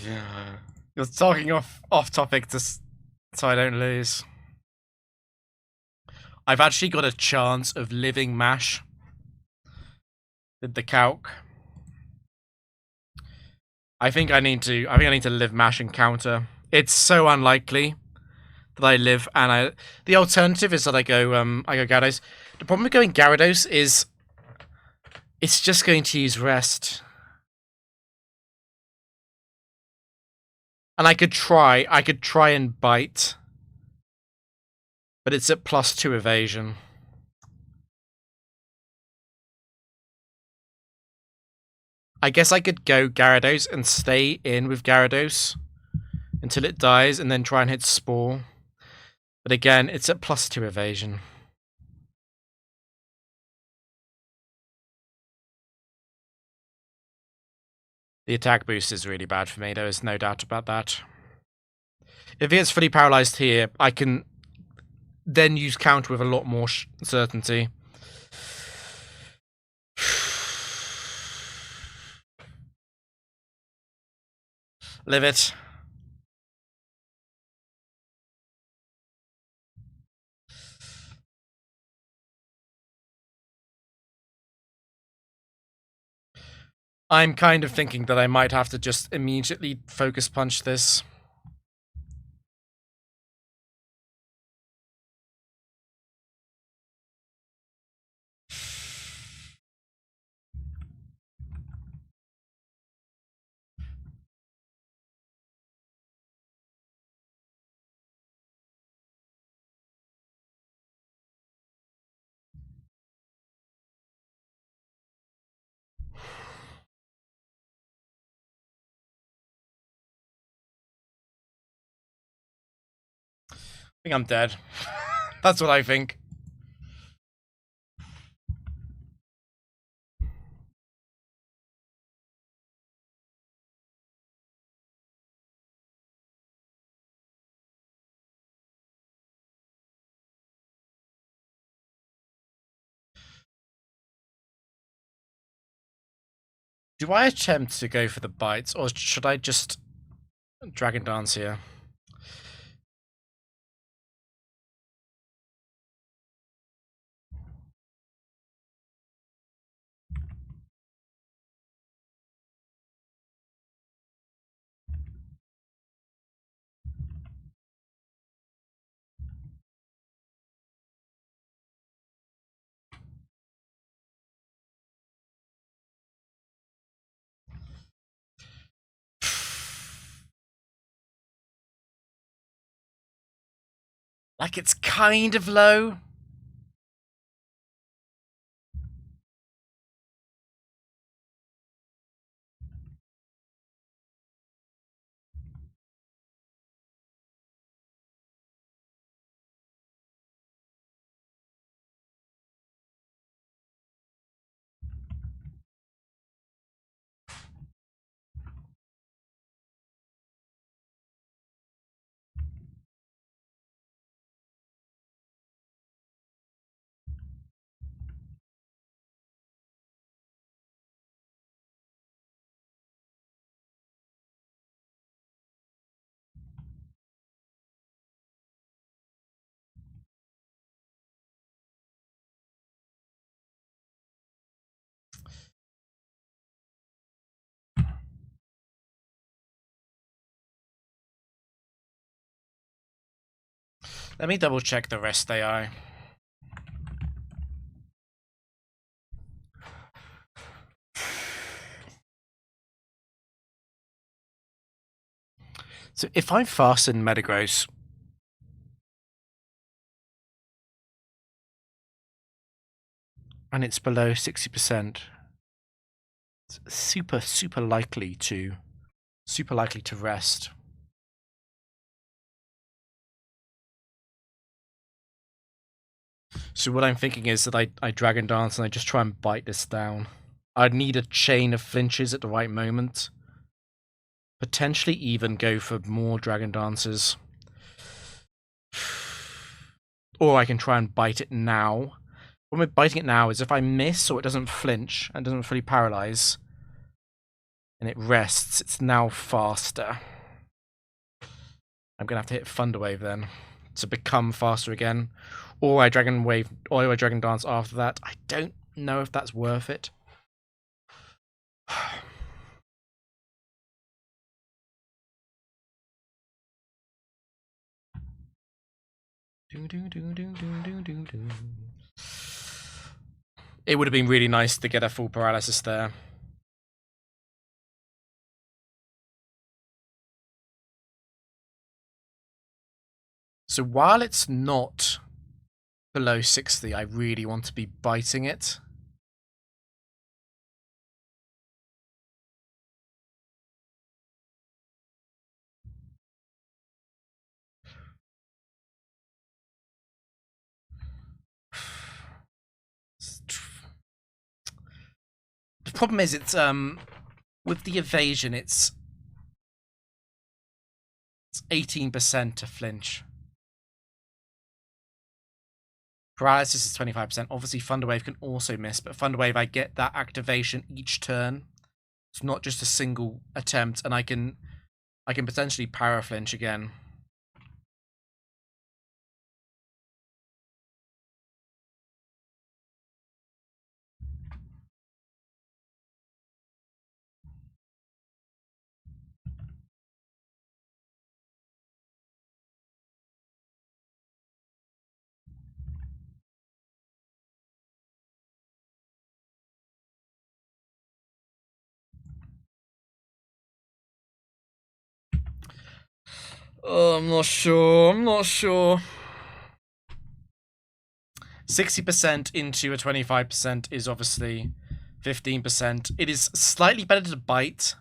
Yeah. You're talking off topic so I don't lose. I've actually got a chance of living Mash with the calc. I think I need to live Mash and counter. It's so unlikely that I live, and the alternative is that I go Gyarados. The problem with going Gyarados is it's just going to use rest. And I could try and bite. But it's at +2 evasion. I guess I could go Gyarados and stay in with Gyarados until it dies and then try and hit Spore. But again, it's at +2 evasion. The attack boost is really bad for me, there is no doubt about that. If he gets fully paralyzed here, I can then use counter with a lot more certainty. Live it. I'm kind of thinking that I might have to just immediately focus punch this. think I'm dead. That's what I think. Do I attempt to go for the bites, or should I just Dragon Dance here? Like, it's kind of low. Let me double check the rest AI. So if I fasten Metagross, and it's below 60%, it's super likely to rest. So what I'm thinking is that I Dragon Dance and I just try and bite this down. I'd need a chain of flinches at the right moment. Potentially even go for more Dragon Dances. Or I can try and bite it now. What with biting it now is if I miss or it doesn't flinch and doesn't fully paralyze, and it rests, it's now faster. I'm gonna have to hit Thunder Wave then to become faster again. Or I Dragon Wave, or I Dragon Dance after that. I don't know if that's worth it. It would have been really nice to get a full paralysis there. So while it's not below 60, I really want to be biting it. The problem is it's with the evasion it's 18% to flinch. Paralysis is 25%. Obviously Thunder Wave can also miss, but Thunder Wave I get that activation each turn. It's not just a single attempt, and I can potentially para flinch again. Oh, I'm not sure. 60% into a 25% is obviously 15%. It is slightly better to bite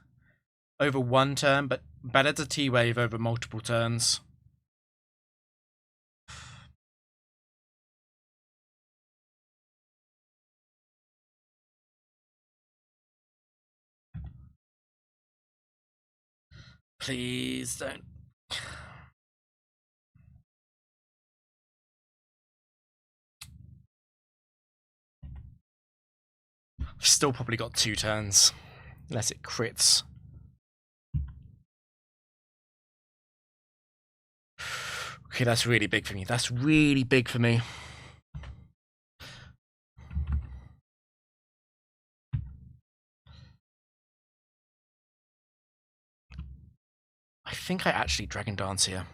over one turn, but better to T-Wave over multiple turns. Please don't. I've still probably got 2 turns. Unless it crits. Okay, that's really big for me. That's really big for me. I think I actually Dragon Dance here.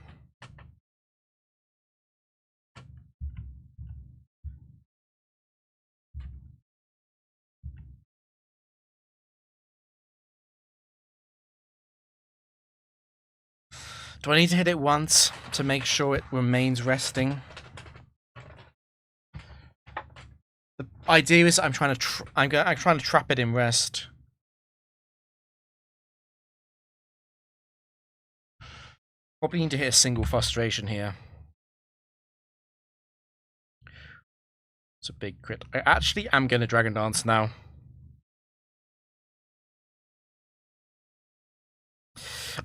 Do I need to hit it once to make sure it remains resting? The idea is I'm trying to trap it in rest. Probably need to hit a single frustration here. It's a big crit. I actually am going to Dragon Dance now.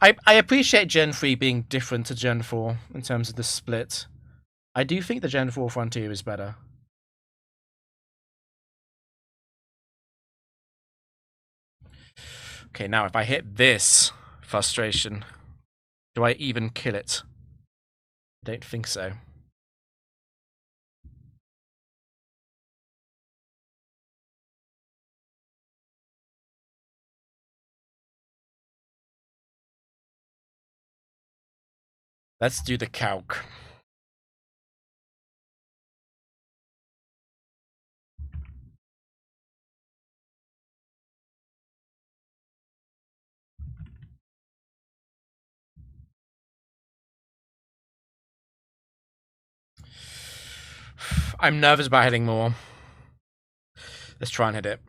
I appreciate Gen 3 being different to Gen 4 in terms of the split. I do think the Gen 4 Frontier is better. Okay, now if I hit this frustration, do I even kill it? I don't think so. Let's do the calc. I'm nervous about hitting more. Let's try and hit it.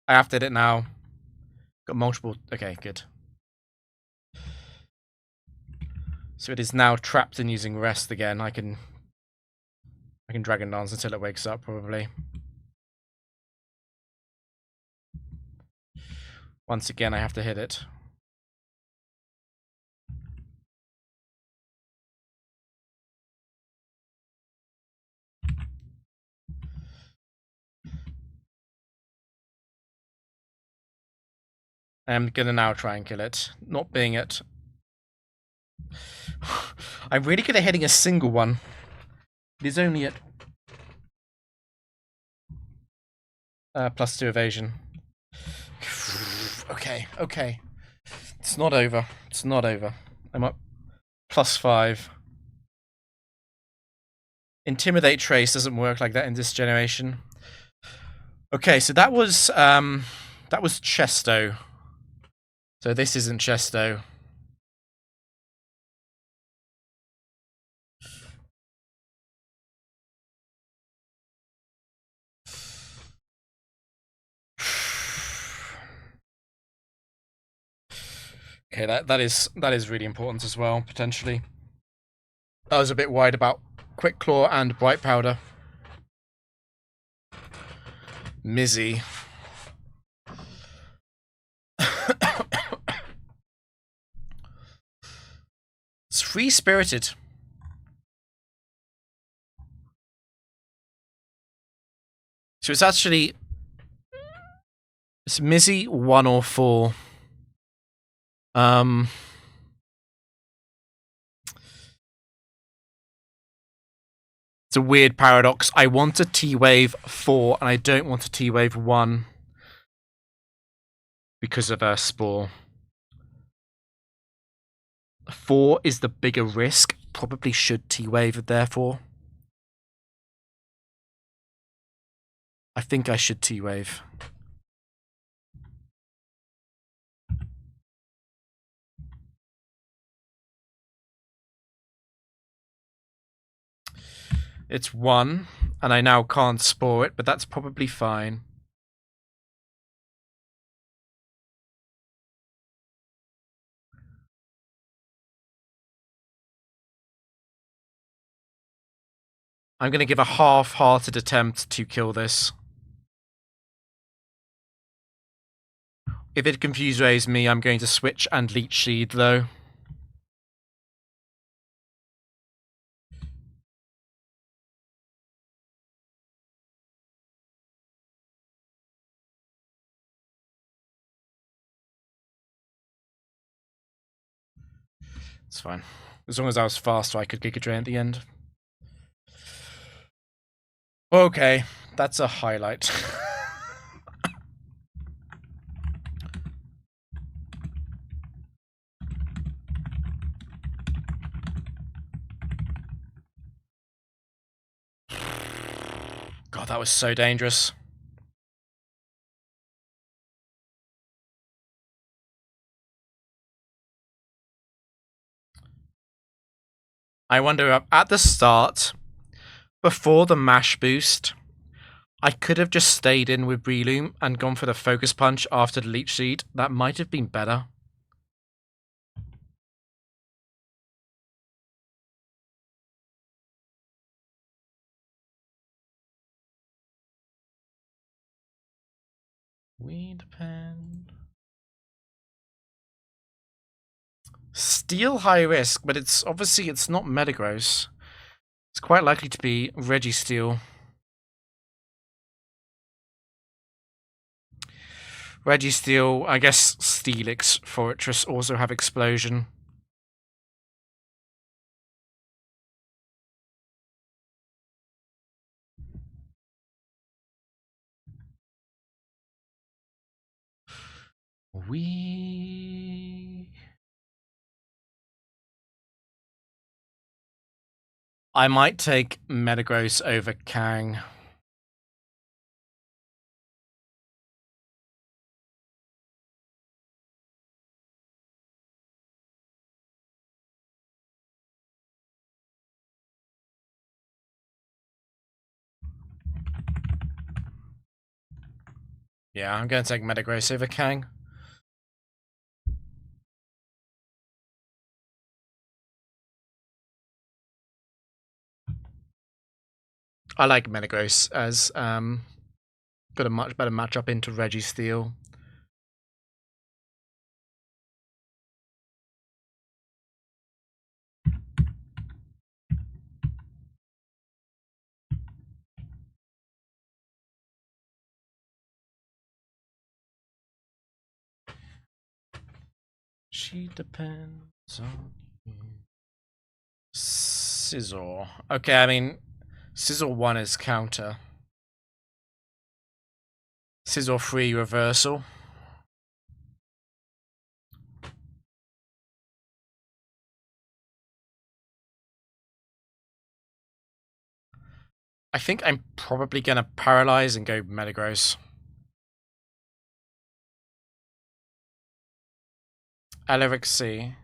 I have to hit it now. Got multiple. Okay, good. So it is now trapped in using rest again. I can Dragon Dance until it wakes up, probably. Once again, I have to hit it. I'm gonna now try and kill it. Not being it. I'm really good at hitting a single one. It is only at +2 evasion. Okay, okay. It's not over. It's not over. I'm up +5. Intimidate Trace doesn't work like that in this generation. Okay, so that was Chesto. So this isn't Chesto. Okay, that is really important as well, potentially. I was a bit worried about Quick Claw and Bright Powder. Mizzy. It's free-spirited. So it's actually... It's Mizzy 1 or 4. It's a weird paradox. I want a T-Wave 4, and I don't want a T-Wave 1. Because of a Spore. 4 is the bigger risk. Probably should T-Wave, therefore. I think I should T-Wave. It's 1, and I now can't Spore it, but that's probably fine. I'm going to give a half-hearted attempt to kill this. If it confuse rays me, I'm going to switch and leech seed though. It's fine. As long as I was faster, I could Giga Drain at the end. Okay, that's a highlight. God, that was so dangerous. I wonder, at the start, before the mash boost, I could have just stayed in with Breloom and gone for the Focus Punch after the Leech Seed. That might have been better. We depend. Steel high risk, but it's obviously it's not Metagross. It's quite likely to be Registeel. Registeel, I guess Steelix, Fortress also have Explosion. I might take Metagross over Kang. Yeah, I'm going to take Metagross over Kang. I like Metagross as got a much better matchup into Registeel. She depends on you. Scizor. Okay, I mean, Scizor 1 is counter. Scizor 3 reversal. I think I'm probably going to paralyze and go Metagross. Elrixie.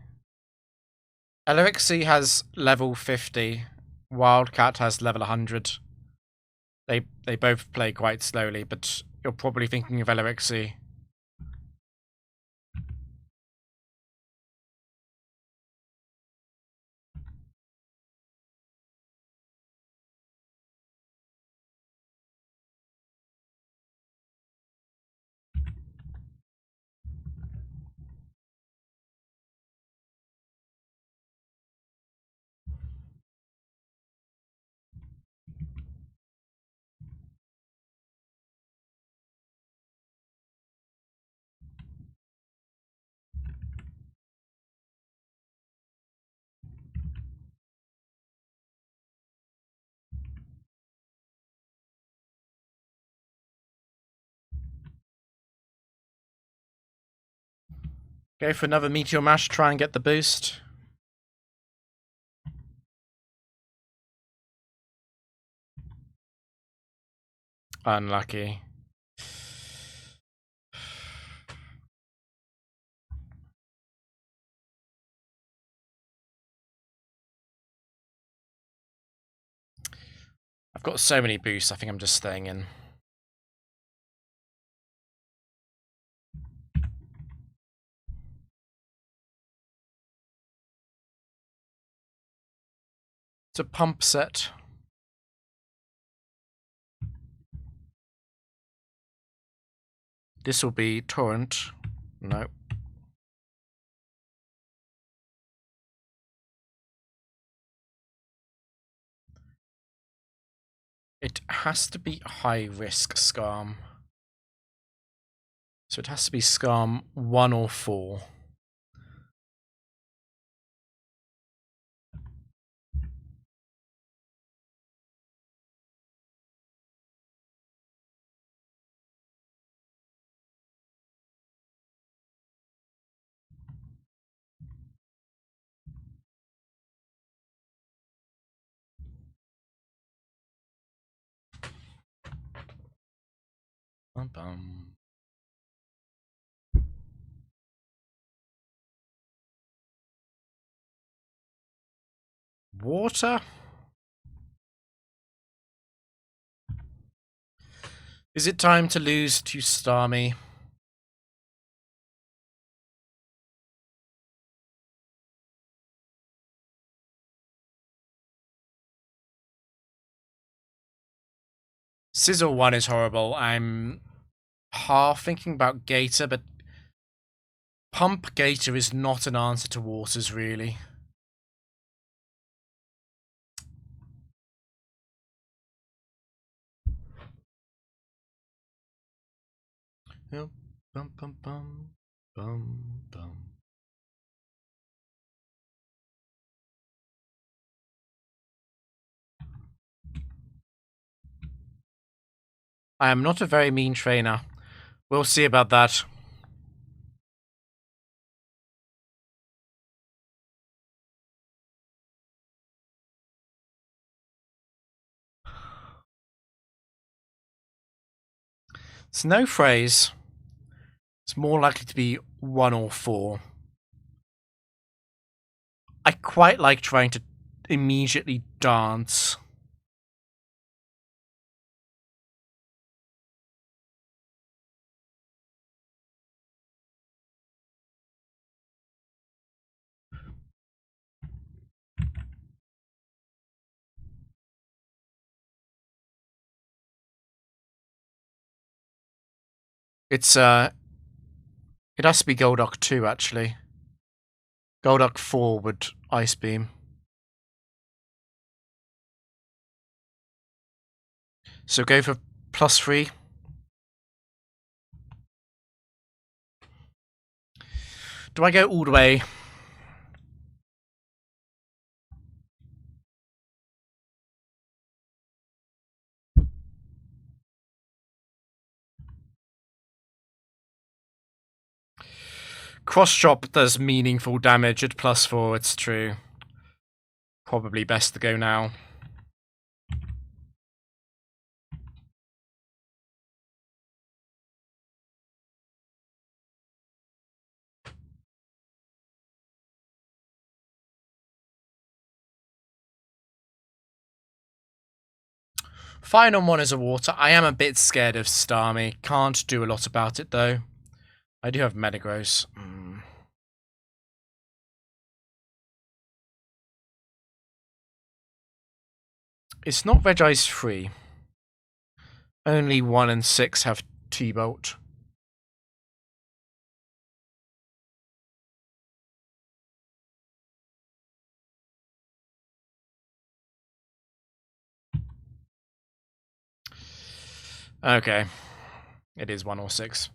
Elrixie has level 50. Wildcat has level 100. They both play quite slowly, but you're probably thinking of Elrixie. Go for another Meteor Mash, try and get the boost. Unlucky. I've got so many boosts, I think I'm just staying in. It's a pump set. This will be Torrent. No. It has to be high risk Scam. So it has to be Scam 1 or 4. Bum, bum. Water? Is it time to lose to Starmie? Sizzle 1 is horrible. I'm half thinking about Gator, but Pump Gator is not an answer to Waters, really. Bum, bum, bum, bum, bum. I am not a very mean trainer. We'll see about that. It's no phrase. It's more likely to be 1 or 4. I quite like trying to immediately dance. It's, it has to be Golduck 2, actually. Golduck 4 would Ice Beam. So go for +3. Do I go all the way? Cross Chop does meaningful damage at +4, it's true. Probably best to go now. Final one is a water. I am a bit scared of Starmie. Can't do a lot about it, though. I do have Metagross. It's not Regice free. Only 1 and 6 have T-Bolt. Okay. It is 1 or 6.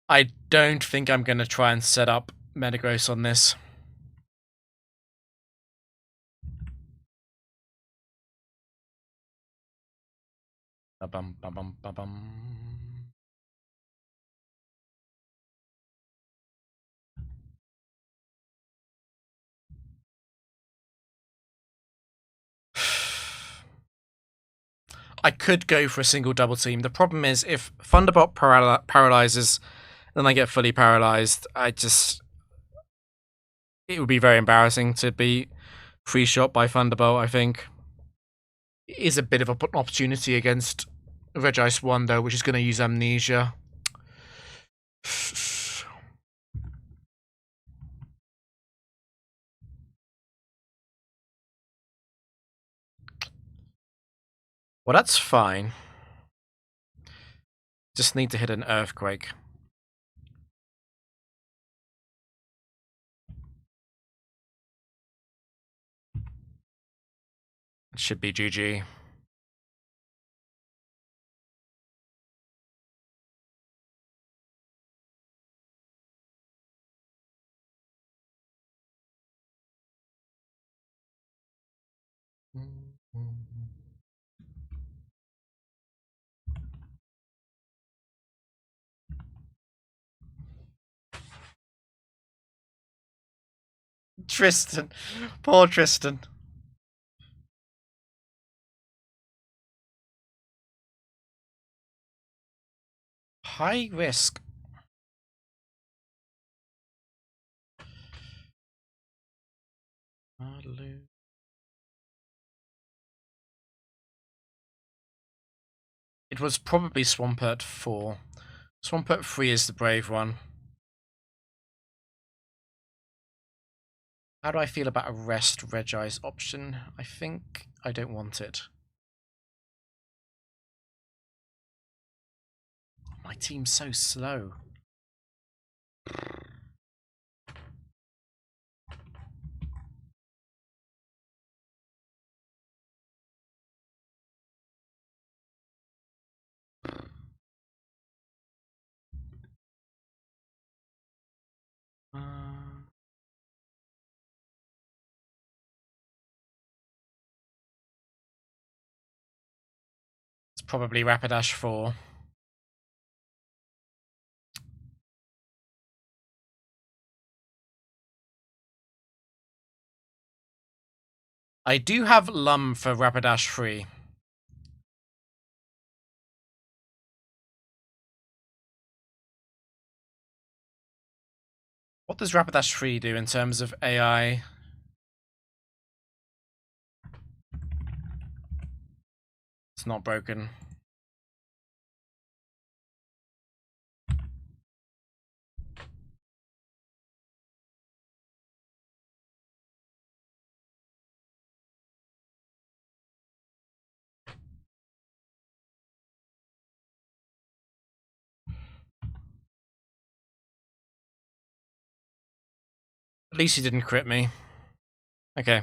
I don't think I'm going to try and set up Metagross on this. Ba-bum, ba-bum, ba-bum. I could go for a single double team. The problem is if Thunderbolt paralyzes, then I get fully paralyzed. It would be very embarrassing to be free shot by Thunderbolt, I think. It is a bit of an opportunity against Regice 1, though, which is going to use Amnesia. Well, that's fine. Just need to hit an earthquake. It should be GG. Tristan. Poor Tristan. High risk. It was probably Swampert 4. Swampert 3 is the brave one. How do I feel about a rest Regice option? I think I don't want it. My team's so slow. It's probably Rapidash 4. I do have Lum for Rapidash 3. What does Rapidash 3 do in terms of AI? It's not broken. At least he didn't crit me. Okay.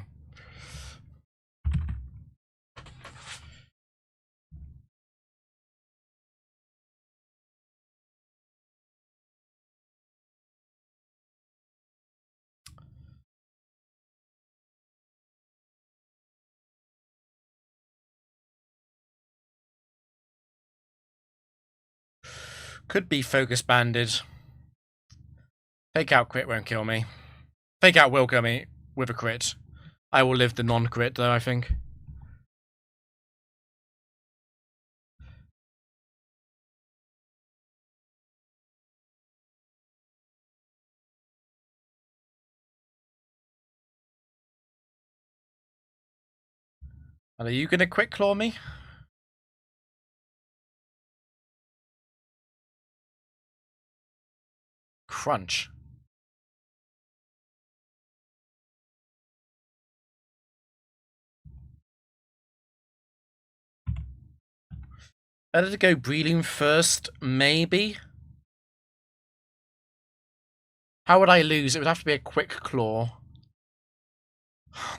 Could be focus banded. Fake out crit won't kill me. Fake out will kill me with a crit. I will live the non-crit though, I think. And are you gonna quick claw me? Crunch. Better to go breeding first, maybe? How would I lose? It would have to be a quick claw.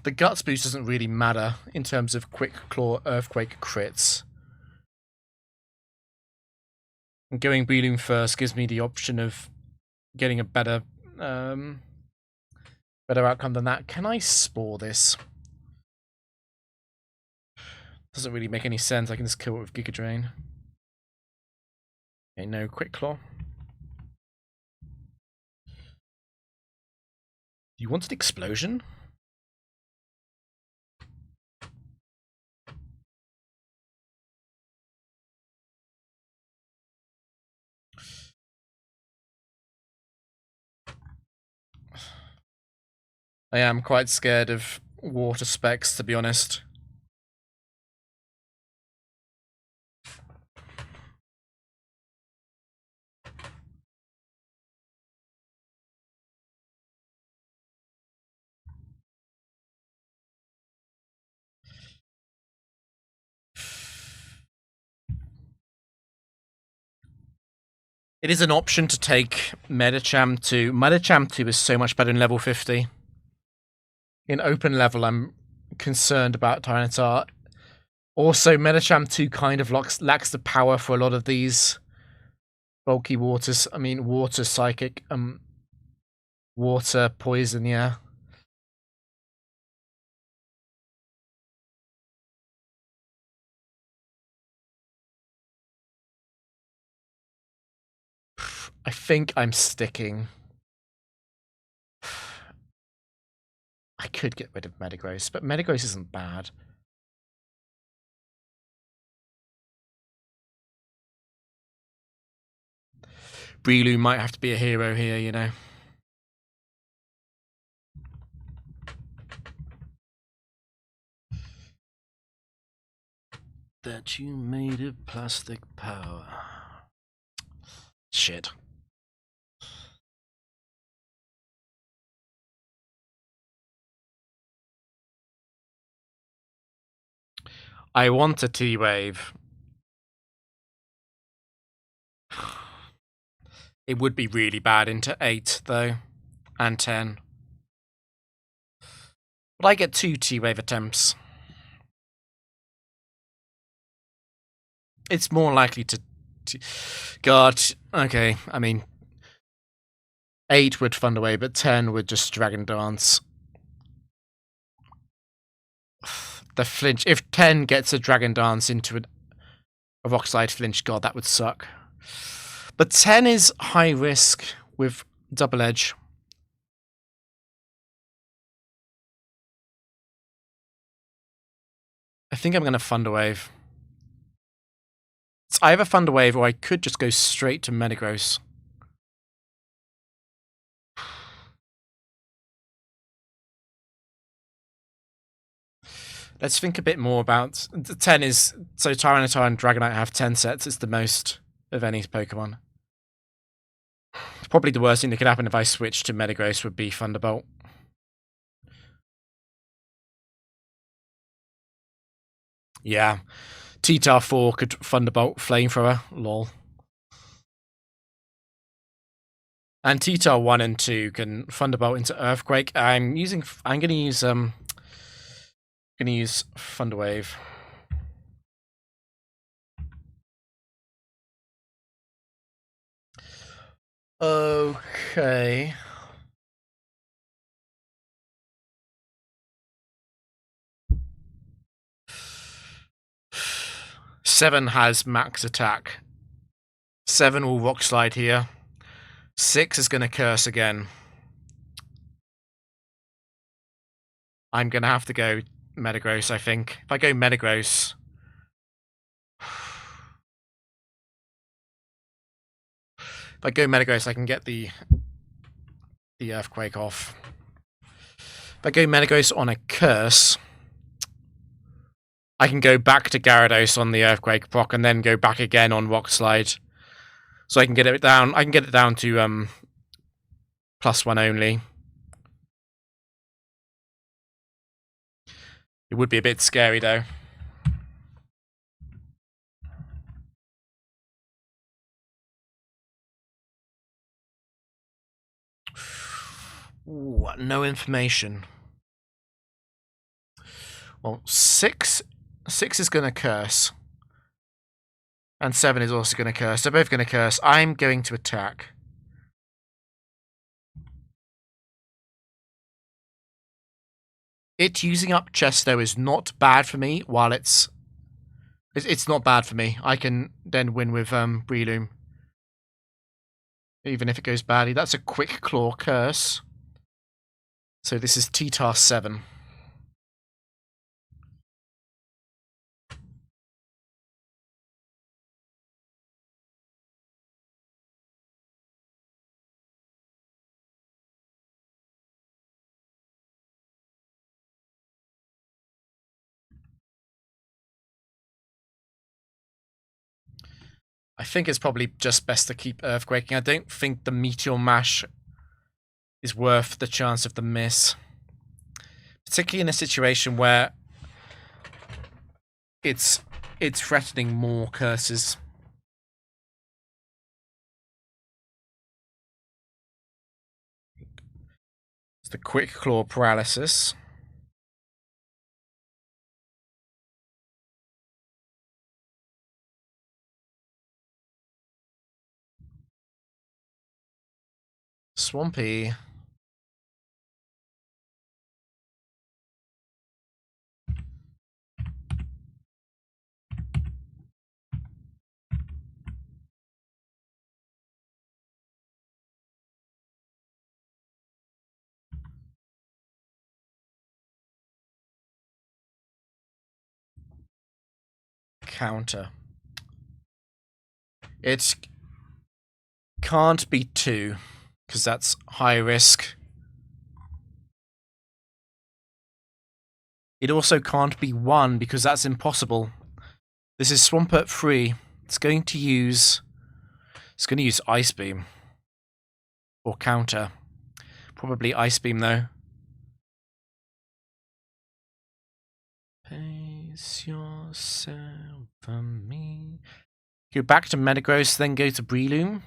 The guts boost doesn't really matter in terms of quick claw earthquake crits. And going breeding first gives me the option of getting a better better outcome than that. Can I spore this? Doesn't really make any sense. I can just kill it with Giga Drain. Okay, no quick claw. You want an explosion? I am quite scared of water specs, to be honest. It is an option to take Medicham 2. Medicham 2 is so much better in level 50. In open level, I'm concerned about Tyranitar. Also, Medicham 2 kind of lacks the power for a lot of these bulky waters. I mean, water psychic, water poison, yeah. I think I'm sticking. I could get rid of Metagross, but Metagross isn't bad. Breloom might have to be a hero here, you know. That you made of plastic power. Shit. I want a T-Wave. It would be really bad into 8, though. And 10. But I get 2 T-Wave attempts. It's more likely to... God, okay, I mean... 8 would Fund Away, but 10 would just Dragon Dance. The flinch. If 10 gets a Dragon Dance into a Rock Slide flinch, God, that would suck. But 10 is high risk with Double Edge. I think I'm going to Thunder Wave. It's either Thunder Wave or I could just go straight to Metagross. Let's think a bit more about... 10 is... So Tyranitar and Dragonite have 10 sets. It's the most of any Pokemon. Probably the worst thing that could happen if I switched to Metagross would be Thunderbolt. Yeah. T-Tar 4 could Thunderbolt Flamethrower. Lol. And T-Tar 1 and 2 can Thunderbolt into Earthquake. I'm gonna use Thunder Wave. Okay. Seven has max attack. 7 will Rock Slide here. 6 is going to Curse again. I'm going to have to go Metagross, I think. If I go Metagross... If I go Metagross, I can get the Earthquake off. If I go Metagross on a Curse... I can go back to Gyarados on the Earthquake proc and then go back again on Rock Slide. So I can get it down. I can get it down to +1 only. It would be a bit scary though. Ooh, no information. Well, 6 is going to Curse. And 7 is also going to Curse. They're both going to Curse. I'm going to attack. It using up Chesto is not bad for me, while it's not bad for me. I can then win with Breloom. Even if it goes badly. That's a Quick Claw Curse. So this is T-Tar 7. I think it's probably just best to keep Earthquaking. I don't think the Meteor Mash is worth the chance of the miss. Particularly in a situation where it's threatening more curses. the Quick Claw Paralysis. Swampy. Counter. It can't be 2, because that's high risk. It also can't be 1, because that's impossible. This is Swampert 3. It's going to use Ice Beam. Or Counter. Probably Ice Beam, though. Pace yourself for me. Go back to Metagross, then go to Breloom.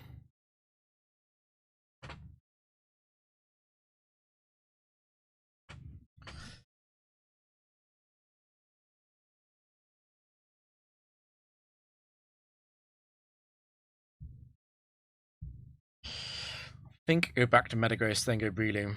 Think go back to Metagross, then go Breloom.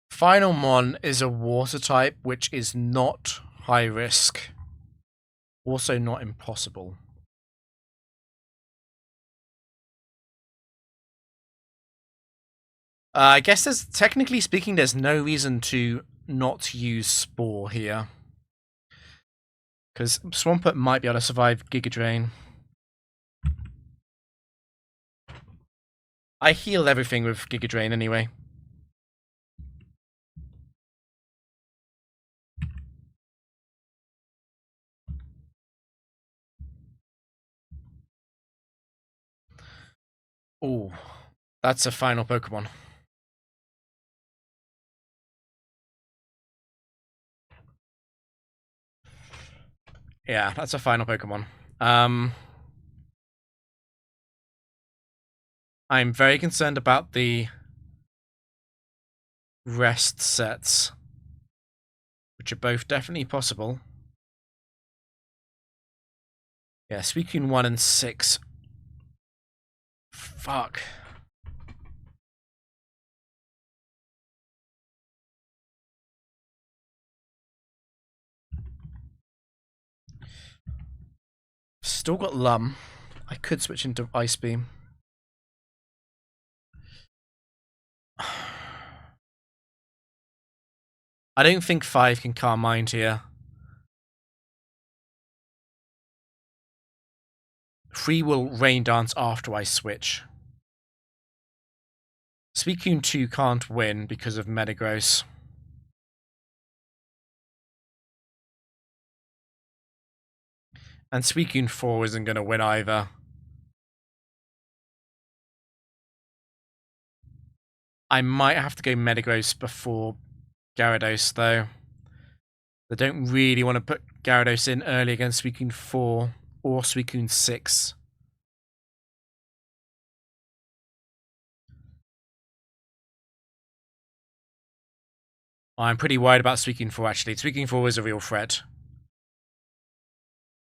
Final Mon is a water type, which is not high risk. Also not impossible. I guess technically speaking, there's no reason to not use Spore here. Because Swampert might be able to survive Giga Drain. I healed everything with Giga Drain anyway. Oh, that's a final Pokemon. Yeah, that's a final Pokemon. I'm very concerned about the rest sets, which are both definitely possible. Yeah, Suicune 1 and 6. Fuck. Still got Lum. I could switch into Ice Beam. I don't think 5 can Calm Mind here. 3 will Rain Dance after I switch. Suicune 2 can't win because of Metagross. And Suicune 4 isn't going to win either. I might have to go Metagross before Gyarados, though. I don't really want to put Gyarados in early against Suicune 4 or Suicune 6. I'm pretty worried about Suicune 4, actually. Suicune 4 is a real threat.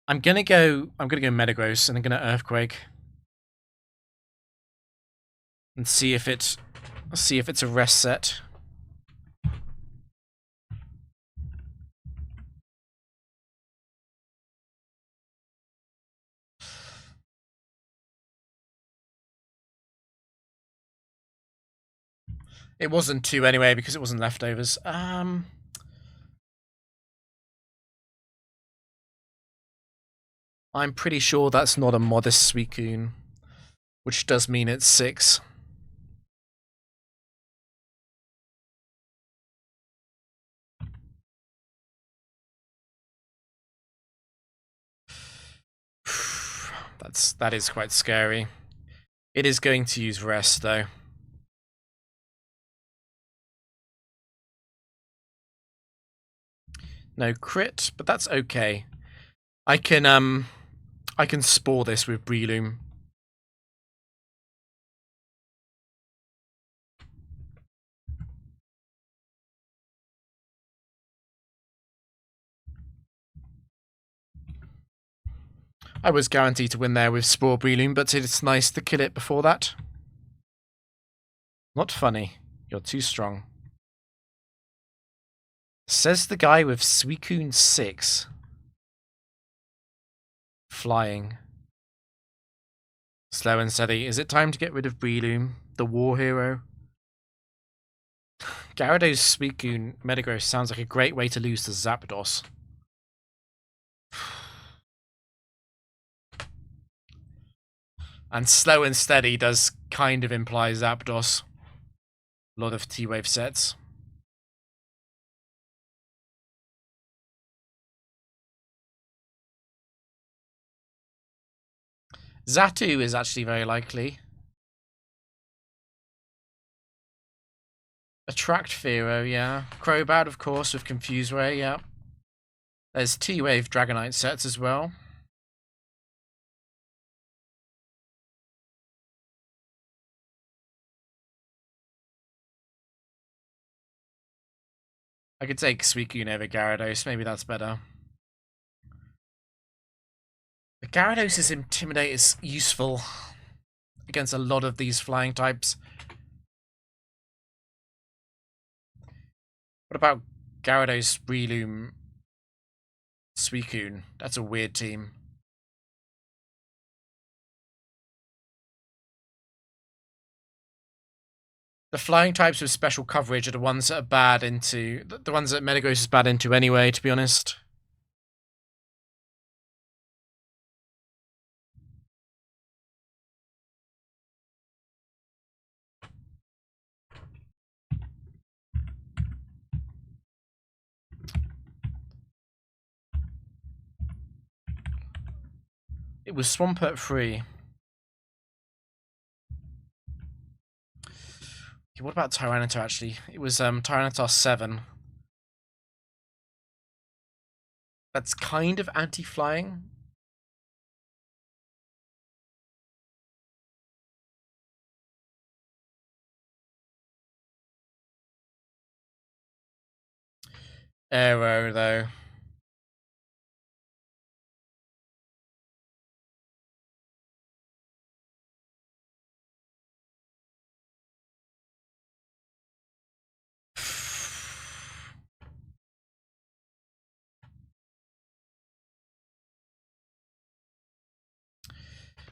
I'm gonna go Metagross and I'm gonna Earthquake. And see if it's a rest set. It wasn't 2 anyway because it wasn't leftovers. I'm pretty sure that's not a modest Suicune, which does mean it's 6. That is quite scary. It is going to use rest though. No crit, but that's okay. I can spore this with Breloom. I was guaranteed to win there with Spore Breloom, but it's nice to kill it before that. Not funny. You're too strong. Says the guy with Suicune 6. Flying. Slow and steady. Is it time to get rid of Breloom, the war hero? Gyarados Suicune Metagross sounds like a great way to lose to Zapdos. And slow and steady does kind of imply Zapdos. A lot of T-Wave sets. Xatu is actually very likely. Attract Fearow, yeah. Crobat, of course, with Confuse Ray, yeah. There's T-Wave Dragonite sets as well. I could take Suicune over Gyarados, maybe that's better. The Gyarados' Intimidate is useful against a lot of these flying types. What about Gyarados, Breloom, Suicune? That's a weird team. The flying types with special coverage are the ones that are bad into... the ones that Metagross is bad into anyway, to be honest. It was Swampert 3. Okay, what about Tyranitar, actually? It was Tyranitar 7. That's kind of anti-flying. Aero, though.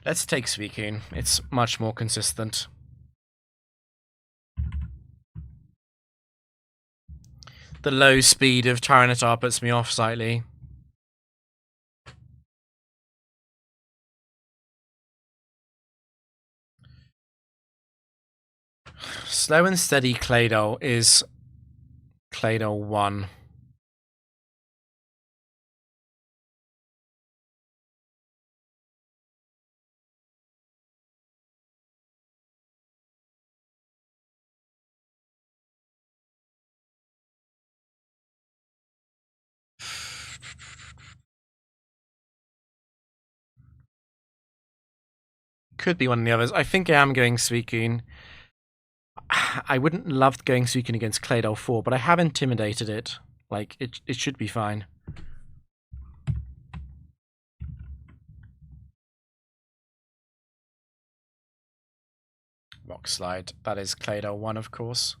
Let's take Suicune. It's much more consistent. The low speed of Tyranitar puts me off slightly. Slow and steady Claydol is Claydol 1. Could be one of the others. I think I am going Suicune. I wouldn't love going Suicune against Claydol 4, but I have intimidated it. Like, it should be fine. Rock Slide. That is Claydol 1, of course.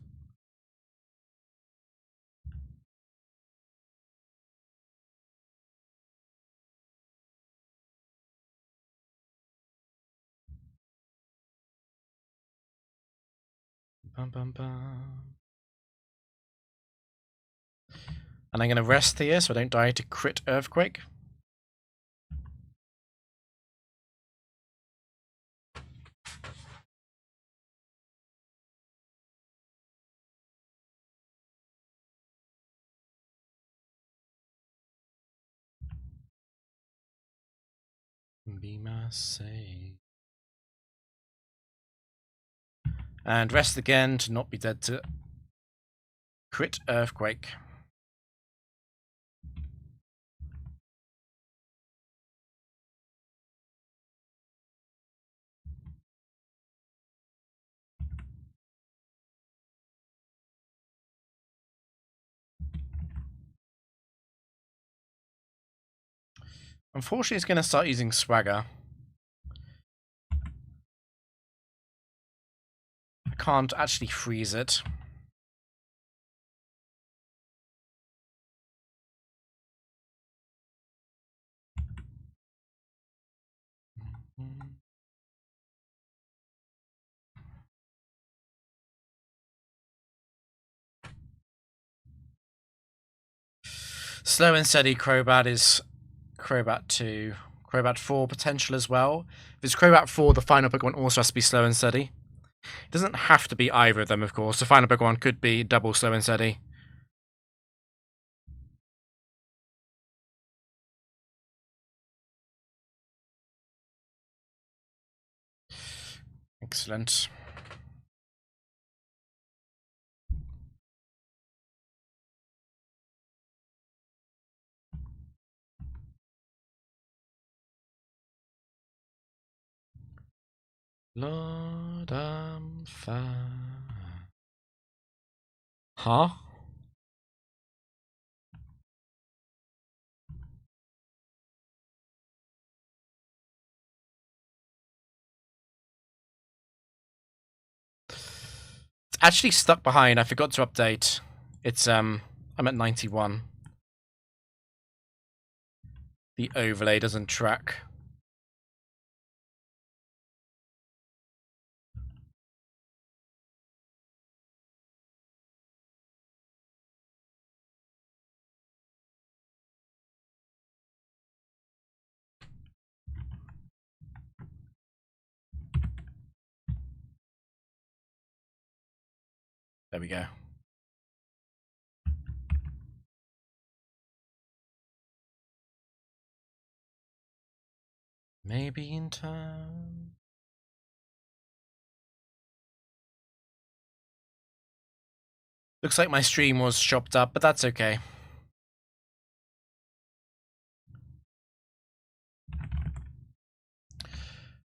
Bum, bum, bum. And I'm going to rest here so I don't die to crit Earthquake. be my save. And rest again to not be dead to crit earthquake. Unfortunately, it's going to start using swagger. I can't actually freeze it. Slow and steady Crobat is Crobat 2. Crobat 4 potential as well. If it's Crobat 4, the final Pokemon also has to be slow and steady. It doesn't have to be either of them, of course. The final Pokemon could be double slow and steady. Excellent. Lord, I'm fine. Huh? It's actually stuck behind. I forgot to update. It's I'm at 91. The overlay doesn't track. There we go. Maybe in time. Looks like my stream was chopped up, but that's okay.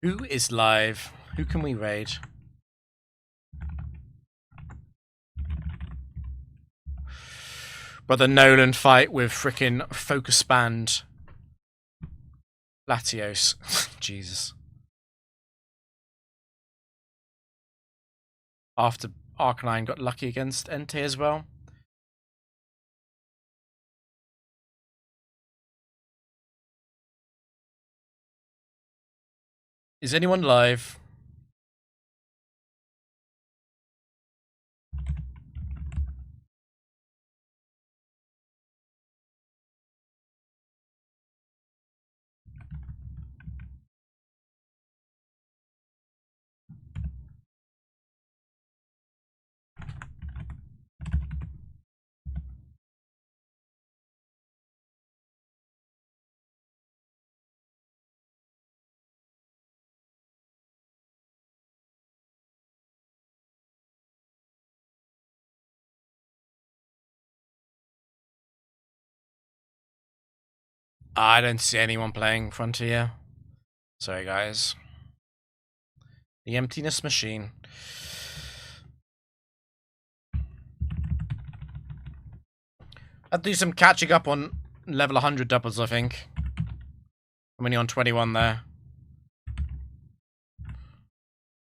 Who is live? Who can we raid? Brother Nolan fight with frickin' Focus Band Latios. Jesus. After Arcanine got lucky against Entei as well. Is anyone live? I don't see anyone playing Frontier. Sorry, guys. The emptiness machine. I'll do some catching up on level 100 doubles, I think. I'm only on 21 there.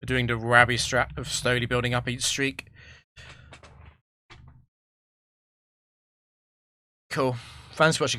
We're doing the Rabby strat of slowly building up each streak. Cool. Thanks for watching, guys.